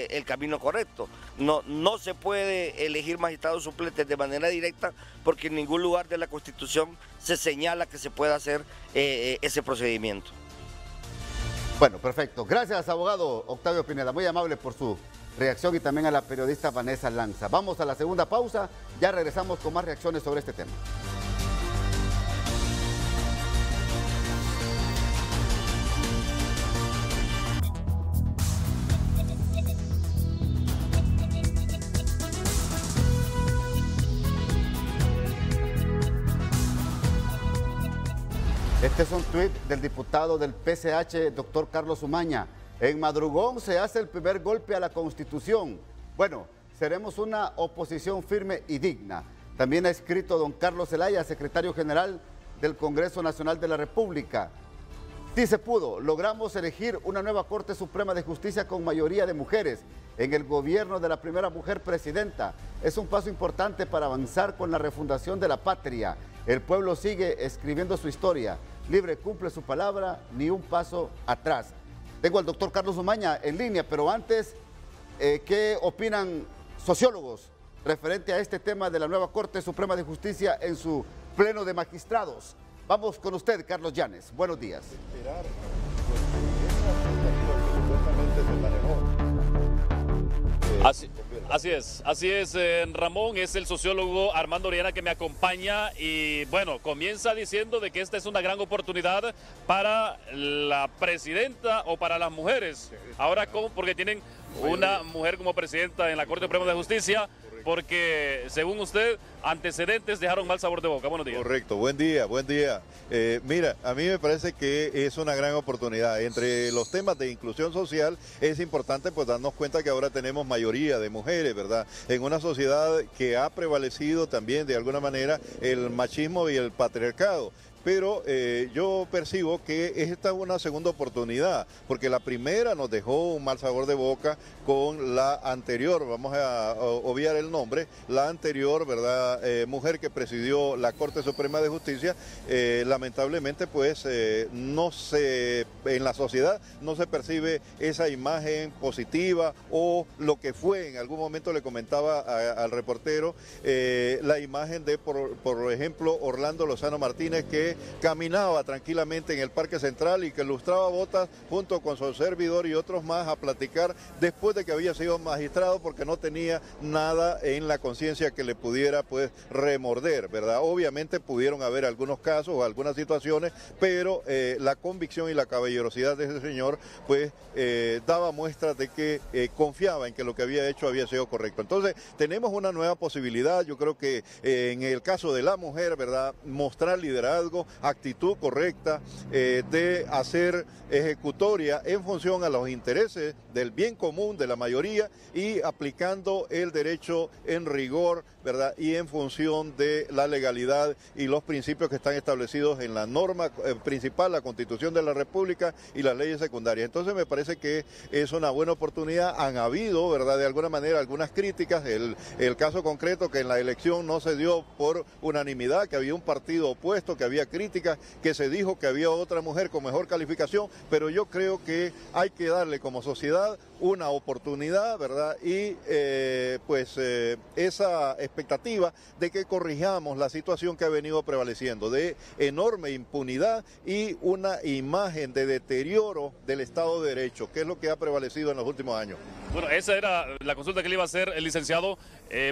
el camino correcto. No se puede elegir magistrados suplentes de manera directa porque en ningún lugar de la Constitución se señala que se pueda hacer ese procedimiento. Bueno, perfecto. Gracias, abogado Octavio Pineda. Muy amable por su reacción y también a la periodista Vanessa Lanza. Vamos a la segunda pausa. Ya regresamos con más reacciones sobre este tema. Este es un tuit del diputado del PCH, doctor Carlos Umaña. En madrugón se hace el primer golpe a la Constitución. Bueno, seremos una oposición firme y digna. También ha escrito don Carlos Zelaya, secretario general del Congreso Nacional de la República. Sí se pudo, logramos elegir una nueva Corte Suprema de Justicia con mayoría de mujeres en el gobierno de la primera mujer presidenta. Es un paso importante para avanzar con la refundación de la patria. El pueblo sigue escribiendo su historia. Libre cumple su palabra, ni un paso atrás. Tengo al doctor Carlos Umaña en línea, pero antes, ¿qué opinan sociólogos referente a este tema de la nueva Corte Suprema de Justicia en su pleno de magistrados? Vamos con usted, Carlos Llanes. Buenos días. Así es, Ramón, es el sociólogo Armando Orellana que me acompaña y bueno, comienza diciendo de que esta es una gran oportunidad para la presidenta o para las mujeres. Ahora, ¿cómo? Porque tienen una mujer como presidenta en la Corte Suprema de Justicia, porque según usted, antecedentes dejaron mal sabor de boca. Buenos días. Correcto, buen día, buen día. Mira, a mí me parece que es una gran oportunidad. Entre los temas de inclusión social es importante pues darnos cuenta que ahora tenemos mayoría de mujeres, ¿verdad? En una sociedad que ha prevalecido también de alguna manera el machismo y el patriarcado. Pero yo percibo que esta es una segunda oportunidad, porque la primera nos dejó un mal sabor de boca con la anterior, vamos a obviar el nombre, la anterior, ¿verdad? Mujer que presidió la Corte Suprema de Justicia, lamentablemente pues no se, en la sociedad no se percibe esa imagen positiva o lo que fue, en algún momento le comentaba al reportero, la imagen de, por ejemplo, Orlando Lozano Martínez, que caminaba tranquilamente en el Parque Central y que lustraba botas junto con su servidor y otros más a platicar después de que había sido magistrado, porque no tenía nada en la conciencia que le pudiera pues remorder, ¿verdad? Obviamente pudieron haber algunos casos o algunas situaciones, pero la convicción y la caballerosidad de ese señor pues daba muestras de que confiaba en que lo que había hecho había sido correcto. Entonces tenemos una nueva posibilidad. Yo creo que en el caso de la mujer, ¿verdad?, mostrar liderazgo, actitud correcta, de hacer ejecutoria en función a los intereses del bien común de la mayoría y aplicando el derecho en rigor, ¿verdad?, y en función de la legalidad y los principios que están establecidos en la norma principal, la Constitución de la República y las leyes secundarias. Entonces me parece que es una buena oportunidad. Han habido, ¿verdad?, de alguna manera algunas críticas. El caso concreto que en la elección no se dio por unanimidad, que había un partido opuesto, que había críticas, que se dijo que había otra mujer con mejor calificación, pero yo creo que hay que darle como sociedad una oportunidad, ¿verdad? Y esa expectativa de que corrijamos la situación que ha venido prevaleciendo de enorme impunidad y una imagen de deterioro del Estado de Derecho, que es lo que ha prevalecido en los últimos años. Bueno, esa era la consulta que le iba a hacer el licenciado.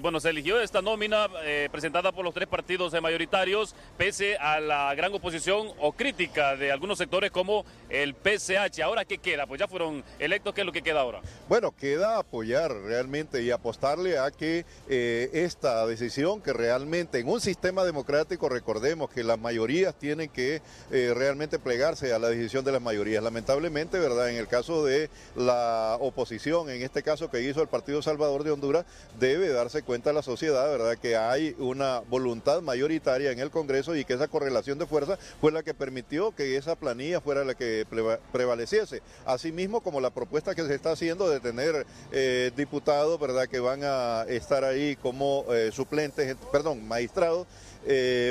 Bueno, se eligió esta nómina presentada por los tres partidos mayoritarios, pese a la gran oposición o crítica de algunos sectores como el PCH. ¿Ahora qué queda? Pues ya fueron electos, ¿qué es lo que queda ahora? Bueno, queda apoyar realmente y apostarle a que esta decisión, que realmente en un sistema democrático, recordemos que las mayorías tienen que realmente plegarse a la decisión de las mayorías. Lamentablemente, ¿verdad?, en el caso de la oposición, en este caso que hizo el Partido Salvador de Honduras, debe darse cuenta a la sociedad, ¿verdad?, que hay una voluntad mayoritaria en el Congreso y que esa correlación de fuerza fue la que permitió que esa planilla fuera la que prevaleciese. Asimismo, como la propuesta que se está haciendo de tener diputados, ¿verdad?, que van a estar ahí como suplentes, magistrados,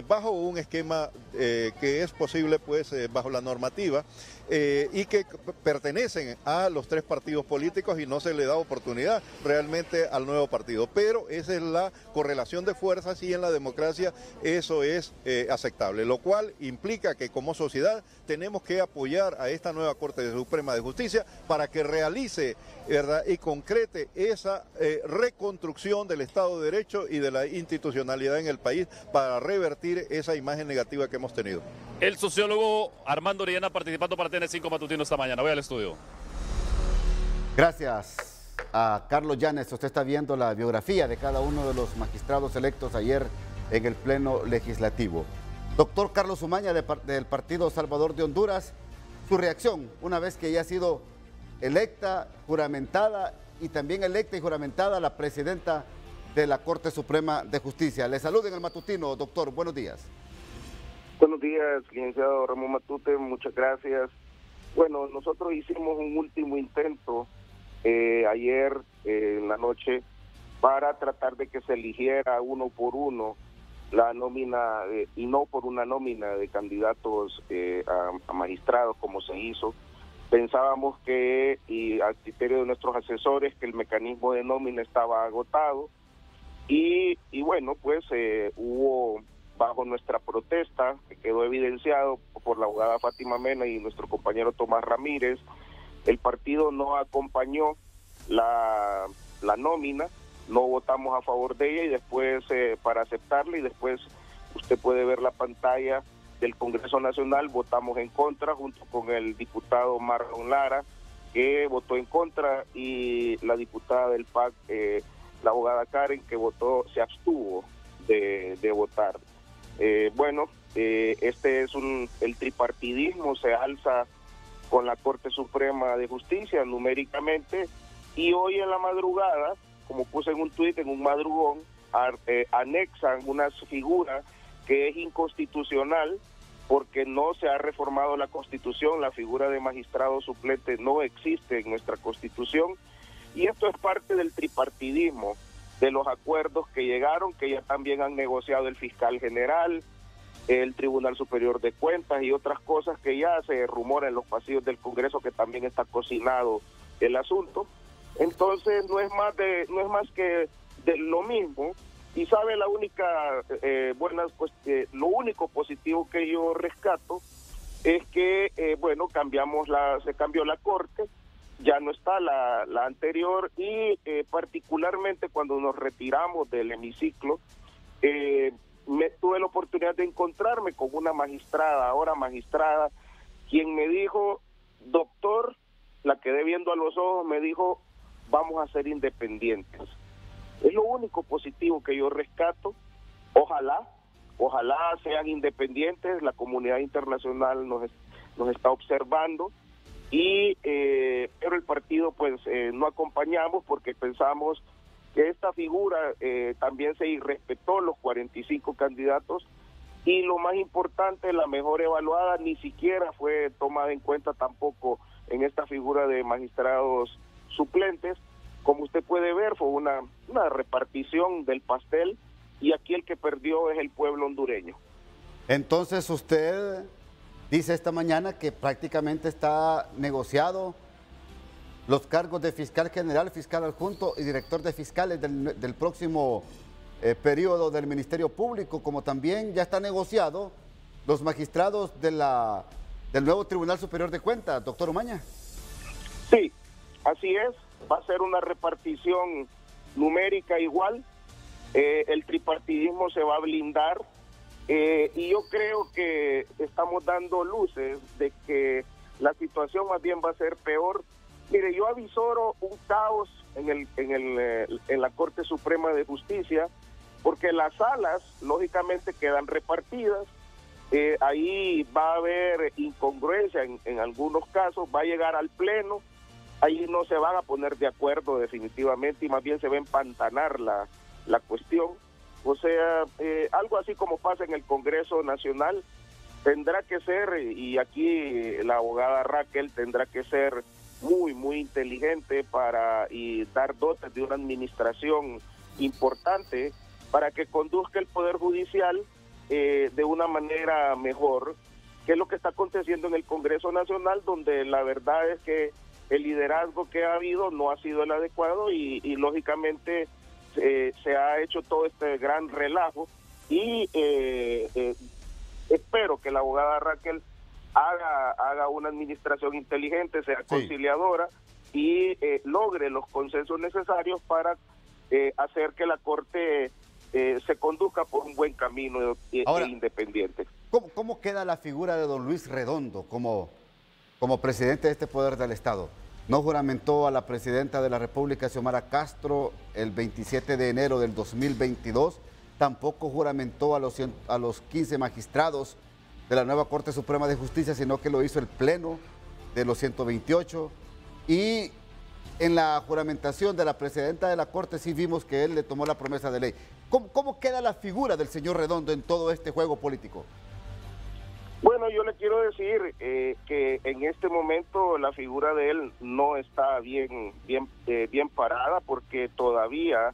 bajo un esquema que es posible pues bajo la normativa y que pertenecen a los tres partidos políticos y no se le da oportunidad realmente al nuevo partido. Pero esa es la correlación de fuerzas y en la democracia eso es aceptable, lo cual implica que como sociedad tenemos que apoyar a esta nueva Corte Suprema de Justicia para que realice, ¿verdad?, y concrete esa reconstrucción del Estado de Derecho y de la institucionalidad en el país para revertir esa imagen negativa que hemos tenido. El sociólogo Armando Orellana participando para TN5 Matutino esta mañana. Voy al estudio. Gracias a Carlos Llanes. Usted está viendo la biografía de cada uno de los magistrados electos ayer en el Pleno Legislativo. Doctor Carlos Umaña, del Partido Salvador de Honduras, su reacción una vez que ya ha sido electa, juramentada y también electa y juramentada la presidenta de la Corte Suprema de Justicia. Le saludo en el matutino, doctor. Buenos días. Buenos días, licenciado Ramón Matute. Muchas gracias. Bueno, nosotros hicimos un último intento ayer en la noche para tratar de que se eligiera uno por uno la nómina y no por una nómina de candidatos a magistrados como se hizo. Pensábamos que, y a criterio de nuestros asesores, que el mecanismo de nómina estaba agotado y bueno, pues hubo, bajo nuestra protesta, que quedó evidenciado por la abogada Fátima Mena y nuestro compañero Tomás Ramírez, el partido no acompañó la nómina, no votamos a favor de ella y después para aceptarla, y después usted puede ver la pantalla del Congreso Nacional, votamos en contra junto con el diputado Marlon Lara, que votó en contra, y la diputada del PAC, la abogada Karen, que votó, se abstuvo de votar. Este es el tripartidismo, se alza con la Corte Suprema de Justicia numéricamente, y hoy en la madrugada, como puse en un tuit, en un madrugón, anexan una figura que es inconstitucional porque no se ha reformado la Constitución. La figura de magistrado suplente no existe en nuestra Constitución, y esto es parte del tripartidismo, de los acuerdos que llegaron, que ya también han negociado el fiscal general, el Tribunal Superior de Cuentas y otras cosas que ya se rumora en los pasillos del Congreso, que también está cocinado el asunto. Entonces no es más que de lo mismo. Y sabe, la única lo único positivo que yo rescato es que se cambió la Corte, ya no está la anterior, y particularmente cuando nos retiramos del hemiciclo, tuve la oportunidad de encontrarme con una magistrada, quien me dijo: doctor, la quedé viendo a los ojos, me dijo, vamos a ser independientes. Es lo único positivo que yo rescato. Ojalá sean independientes, la comunidad internacional nos está observando, pero el partido pues no acompañamos porque pensamos que esta figura también se irrespetó los 45 candidatos, y lo más importante, la mejor evaluada ni siquiera fue tomada en cuenta tampoco en esta figura de magistrados suplentes. Como usted puede ver, fue una repartición del pastel, y aquí el que perdió es el pueblo hondureño. Entonces usted dice esta mañana que prácticamente está negociado los cargos de fiscal general, fiscal adjunto y director de fiscales del próximo periodo del Ministerio Público, como también ya está negociado los magistrados del nuevo Tribunal Superior de Cuentas, doctor Umaña. Sí, así es, va a ser una repartición numérica igual, el tripartidismo se va a blindar, y yo creo que estamos dando luces de que la situación más bien va a ser peor. Mire, yo avisoro un caos en la Corte Suprema de Justicia, porque las salas lógicamente quedan repartidas, ahí va a haber incongruencia en algunos casos, va a llegar al Pleno, ahí no se van a poner de acuerdo definitivamente, y más bien se va a empantanar la cuestión. O sea, algo así como pasa en el Congreso Nacional, tendrá que ser, y aquí la abogada Raquel tendrá que ser muy, muy inteligente y dar dotes de una administración importante para que conduzca el Poder Judicial de una manera mejor, que es lo que está aconteciendo en el Congreso Nacional, donde la verdad es que el liderazgo que ha habido no ha sido el adecuado, y lógicamente se ha hecho todo este gran relajo, y espero que la abogada Raquel haga una administración inteligente, sea conciliadora, y logre los consensos necesarios para hacer que la Corte se conduzca por un buen camino independiente. ¿Cómo queda la figura de don Luis Redondo como presidente de este poder del Estado? No juramentó a la presidenta de la República, Xiomara Castro, el 27 de enero del 2022, tampoco juramentó a los 15 magistrados de la nueva Corte Suprema de Justicia, sino que lo hizo el Pleno de los 128. Y en la juramentación de la presidenta de la Corte sí vimos que él le tomó la promesa de ley. ¿Cómo queda la figura del señor Redondo en todo este juego político? Bueno, yo le quiero decir que en este momento la figura de él no está bien parada, porque todavía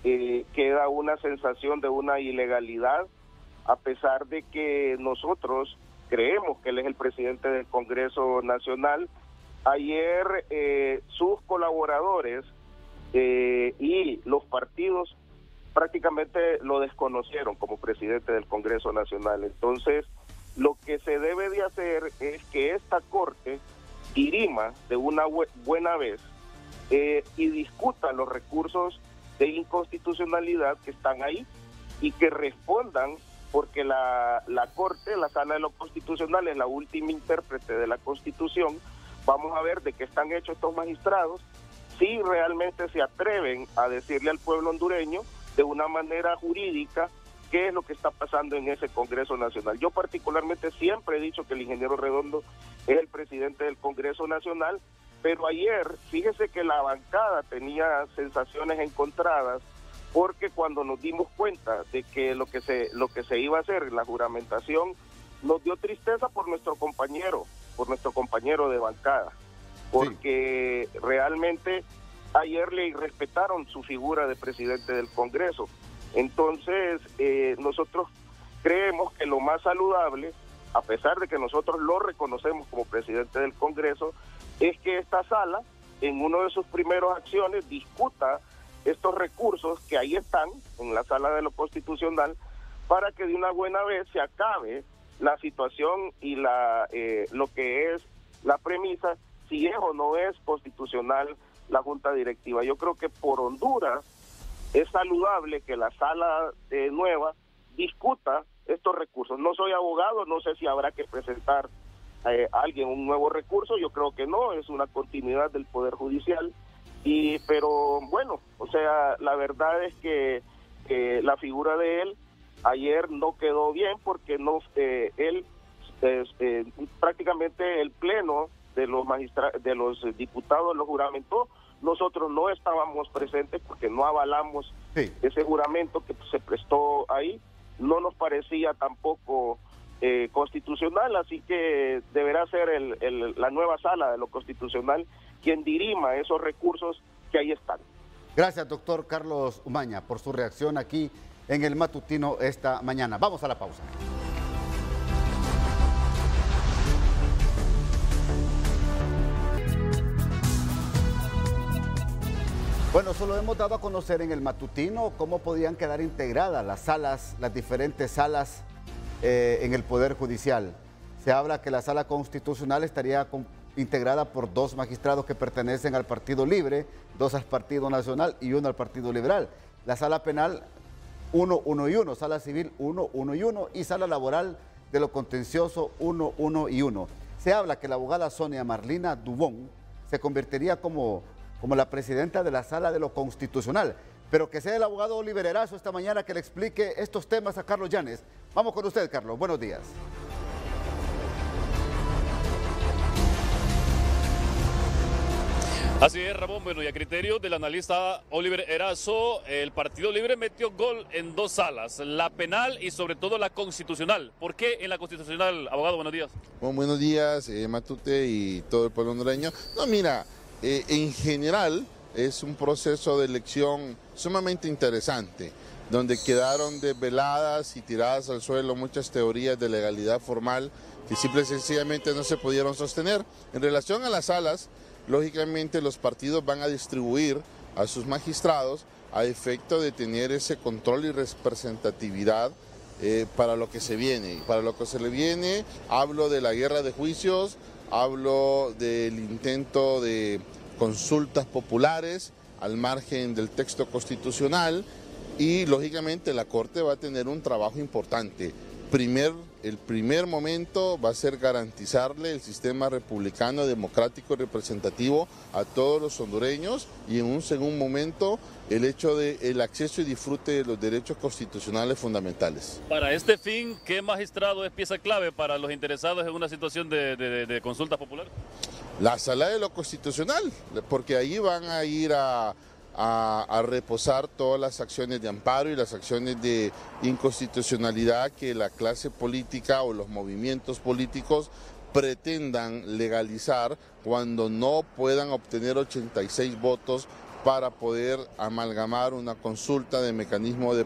queda una sensación de una ilegalidad, a pesar de que nosotros creemos que él es el presidente del Congreso Nacional. Ayer sus colaboradores y los partidos prácticamente lo desconocieron como presidente del Congreso Nacional. Entonces, lo que se debe de hacer es que esta Corte dirima de una buena vez y discuta los recursos de inconstitucionalidad que están ahí y que respondan, porque la Corte, la Sala de lo Constitucional, es la última intérprete de la Constitución. Vamos a ver de qué están hechos estos magistrados, si realmente se atreven a decirle al pueblo hondureño de una manera jurídica qué es lo que está pasando en ese Congreso Nacional. Yo particularmente siempre he dicho que el ingeniero Redondo es el presidente del Congreso Nacional, pero ayer, fíjese que la bancada tenía sensaciones encontradas, porque cuando nos dimos cuenta de que lo que se iba a hacer, la juramentación, nos dio tristeza por nuestro compañero de bancada, porque realmente ayer le irrespetaron su figura de presidente del Congreso. Entonces, nosotros creemos que lo más saludable, a pesar de que nosotros lo reconocemos como presidente del Congreso, es que esta sala, en una de sus primeras acciones, discuta estos recursos que ahí están, en la Sala de lo Constitucional, para que de una buena vez se acabe la situación y lo que es la premisa, si es o no es constitucional la Junta Directiva. Yo creo que por Honduras es saludable que la sala nueva discuta estos recursos. No soy abogado, no sé si habrá que presentar a alguien un nuevo recurso, yo creo que no, es una continuidad del Poder Judicial, pero bueno, o sea, la verdad es que la figura de él ayer no quedó bien, porque él prácticamente el Pleno de los diputados lo juramentó. Nosotros no estábamos presentes porque no avalamos ese juramento que se prestó ahí. No nos parecía tampoco constitucional, así que deberá ser la nueva Sala de lo Constitucional quien dirima esos recursos que ahí están. Gracias, doctor Carlos Umaña, por su reacción aquí en el matutino esta mañana. Vamos a la pausa. Bueno, solo hemos dado a conocer en el matutino cómo podían quedar integradas las diferentes salas en el Poder Judicial. Se habla que la Sala Constitucional estaría integrada por 2 magistrados que pertenecen al Partido Libre, 2 al Partido Nacional y 1 al Partido Liberal. La Sala Penal, 1, 1 y 1. Sala Civil, 1, 1 y 1. Y Sala Laboral de lo Contencioso, 1, 1 y 1. Se habla que la abogada Sonia Marlina Dubón se convertiría como la presidenta de la Sala de lo Constitucional, pero que sea el abogado Oliver Erazo esta mañana que le explique estos temas a Carlos Llanes. Vamos con usted, Carlos. Buenos días. Así es, Ramón. Bueno, y a criterio del analista Oliver Erazo, el Partido Libre metió gol en 2 salas, la penal y sobre todo la constitucional. ¿Por qué en la constitucional, abogado? Buenos días. Bueno, buenos días, Matute y todo el pueblo hondureño. No, mira, en general es un proceso de elección sumamente interesante, donde quedaron desveladas y tiradas al suelo muchas teorías de legalidad formal que simple y sencillamente no se pudieron sostener. En relación a las salas, lógicamente los partidos van a distribuir a sus magistrados a efecto de tener ese control y representatividad para lo que se viene. Para lo que se le viene, hablo de la guerra de juicios, hablo del intento de consultas populares al margen del texto constitucional y lógicamente la Corte va a tener un trabajo importante. Primer el primer momento va a ser garantizarle el sistema republicano, democrático y representativo a todos los hondureños, y en un segundo momento el hecho del acceso y disfrute de los derechos constitucionales fundamentales. Para este fin, ¿qué magistrado es pieza clave para los interesados en una situación de consulta popular? La Sala de lo Constitucional, porque ahí van a ir a reposar todas las acciones de amparo y las acciones de inconstitucionalidad que la clase política o los movimientos políticos pretendan legalizar cuando no puedan obtener 86 votos para poder amalgamar una consulta de mecanismo de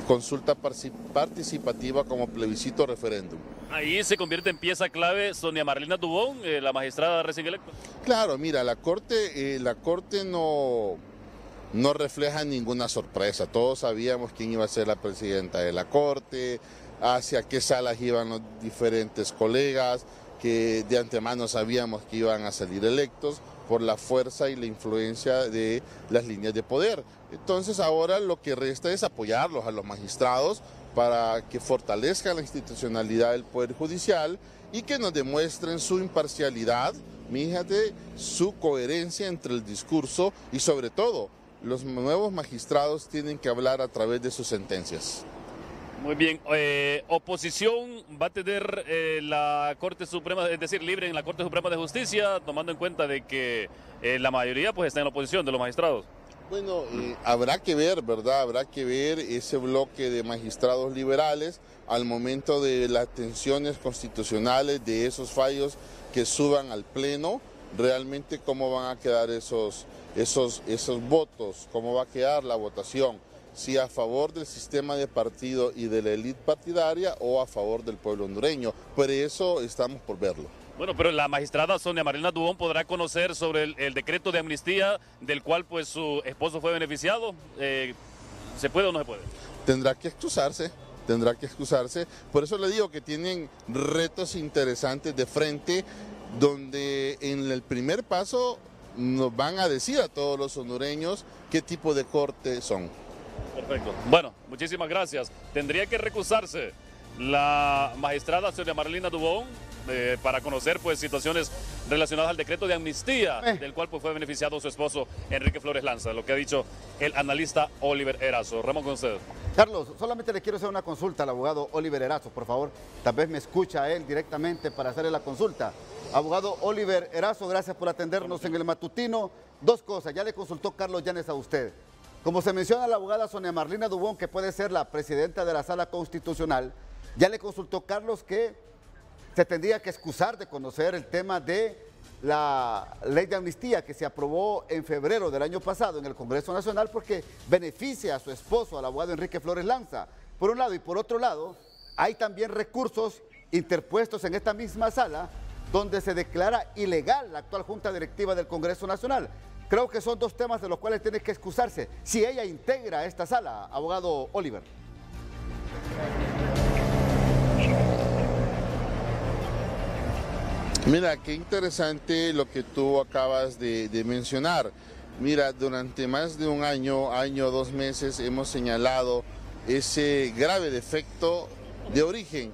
consulta participativa como plebiscito o referéndum. Ahí se convierte en pieza clave Sonia Marlina Dubón, la magistrada recién electa. Claro, mira, la corte no refleja ninguna sorpresa. Todos sabíamos quién iba a ser la presidenta de la corte, hacia qué salas iban los diferentes colegas, que de antemano sabíamos que iban a salir electos por la fuerza y la influencia de las líneas de poder. Entonces ahora lo que resta es apoyarlos a los magistrados para que fortalezcan la institucionalidad del Poder Judicial y que nos demuestren su imparcialidad, fíjate, su coherencia entre el discurso y sobre todo los nuevos magistrados tienen que hablar a través de sus sentencias. Muy bien, oposición va a tener la Corte Suprema, es decir, libre en la Corte Suprema de Justicia, tomando en cuenta de que la mayoría pues está en la oposición de los magistrados. Bueno, habrá que ver, ¿verdad? Habrá que ver ese bloque de magistrados liberales al momento de las tensiones constitucionales, de esos fallos que suban al Pleno, realmente cómo van a quedar esos votos, cómo va a quedar la votación, si a favor del sistema de partido y de la élite partidaria o a favor del pueblo hondureño. Por eso estamos por verlo. Bueno, pero la magistrada Sonia Marlina Dubón podrá conocer sobre el decreto de amnistía del cual pues su esposo fue beneficiado. ¿Se puede o no se puede? Tendrá que excusarse. Por eso le digo que tienen retos interesantes de frente, donde en el primer paso nos van a decir a todos los hondureños qué tipo de corte son. Perfecto. Bueno, muchísimas gracias. Tendría que recusarse la magistrada Sonia Marlina Dubón para conocer pues situaciones relacionadas al decreto de amnistía del cual pues fue beneficiado su esposo Enrique Flores Lanza, lo que ha dicho el analista Oliver Erazo. Ramón, con usted. Carlos, solamente le quiero hacer una consulta al abogado Oliver Erazo, por favor. Tal vez me escucha a él directamente para hacerle la consulta. Abogado Oliver Erazo, gracias por atendernos en el matutino. Dos cosas, ya le consultó Carlos Llanes a usted. Como se menciona la abogada Sonia Marlina Dubón, que puede ser la presidenta de la Sala Constitucional, ya le consultó Carlos que se tendría que excusar de conocer el tema de la ley de amnistía que se aprobó en febrero del año pasado en el Congreso Nacional porque beneficia a su esposo, al abogado Enrique Flores Lanza, por un lado, y por otro lado, hay también recursos interpuestos en esta misma sala donde se declara ilegal la actual Junta Directiva del Congreso Nacional. Creo que son dos temas de los cuales tiene que excusarse si ella integra esta sala, abogado Oliver. Mira, qué interesante lo que tú acabas de mencionar. Mira, durante más de un año, 2 meses, hemos señalado ese grave defecto de origen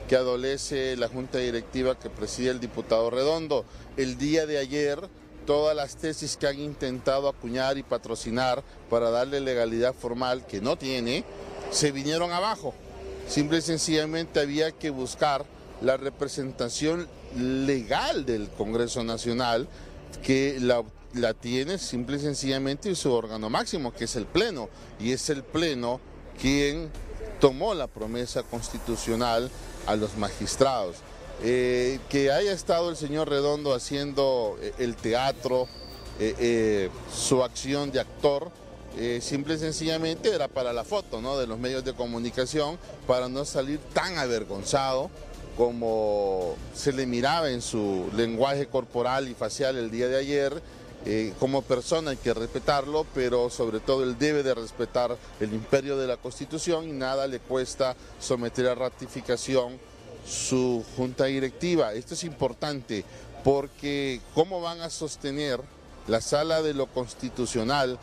que adolece la Junta Directiva que preside el diputado Redondo. El día de ayer, todas las tesis que han intentado acuñar y patrocinar para darle legalidad formal, que no tiene, se vinieron abajo. Simple y sencillamente había que buscar la representación legal del Congreso Nacional, que la tiene simple y sencillamente su órgano máximo, que es el Pleno, y es el Pleno quien tomó la promesa constitucional a los magistrados. Que haya estado el señor Redondo haciendo el teatro, su acción de actor, simple y sencillamente era para la foto, ¿no?, de los medios de comunicación, para no salir tan avergonzado como se le miraba en su lenguaje corporal y facial el día de ayer. Como persona hay que respetarlo, pero sobre todo él debe de respetar el imperio de la Constitución y nada le cuesta someter a ratificación su junta directiva. Esto es importante porque ¿cómo van a sostener la Sala de lo Constitucional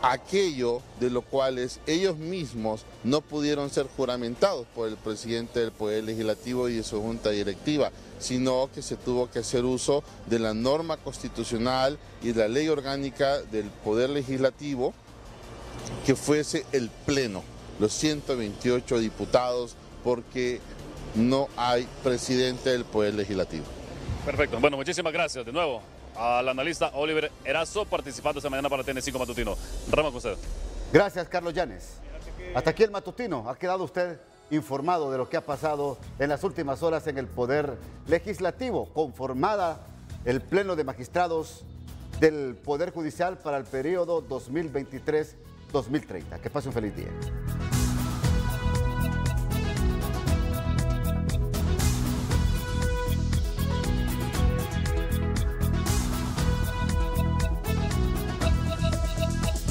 aquello de lo cuales ellos mismos no pudieron ser juramentados por el presidente del Poder Legislativo y de su junta directiva, sino que se tuvo que hacer uso de la norma constitucional y de la ley orgánica del Poder Legislativo, que fuese el Pleno, los 128 diputados, porque no hay presidente del Poder Legislativo. Perfecto. Bueno, muchísimas gracias de nuevo al analista Oliver Erazo, participando esta mañana para TN5 Matutino. Ramón, con usted. Gracias, Carlos Llanes. Hasta aquí el Matutino. Ha quedado usted informado de lo que ha pasado en las últimas horas en el Poder Legislativo, conformada el Pleno de Magistrados del Poder Judicial para el periodo 2023-2030. Que pase un feliz día.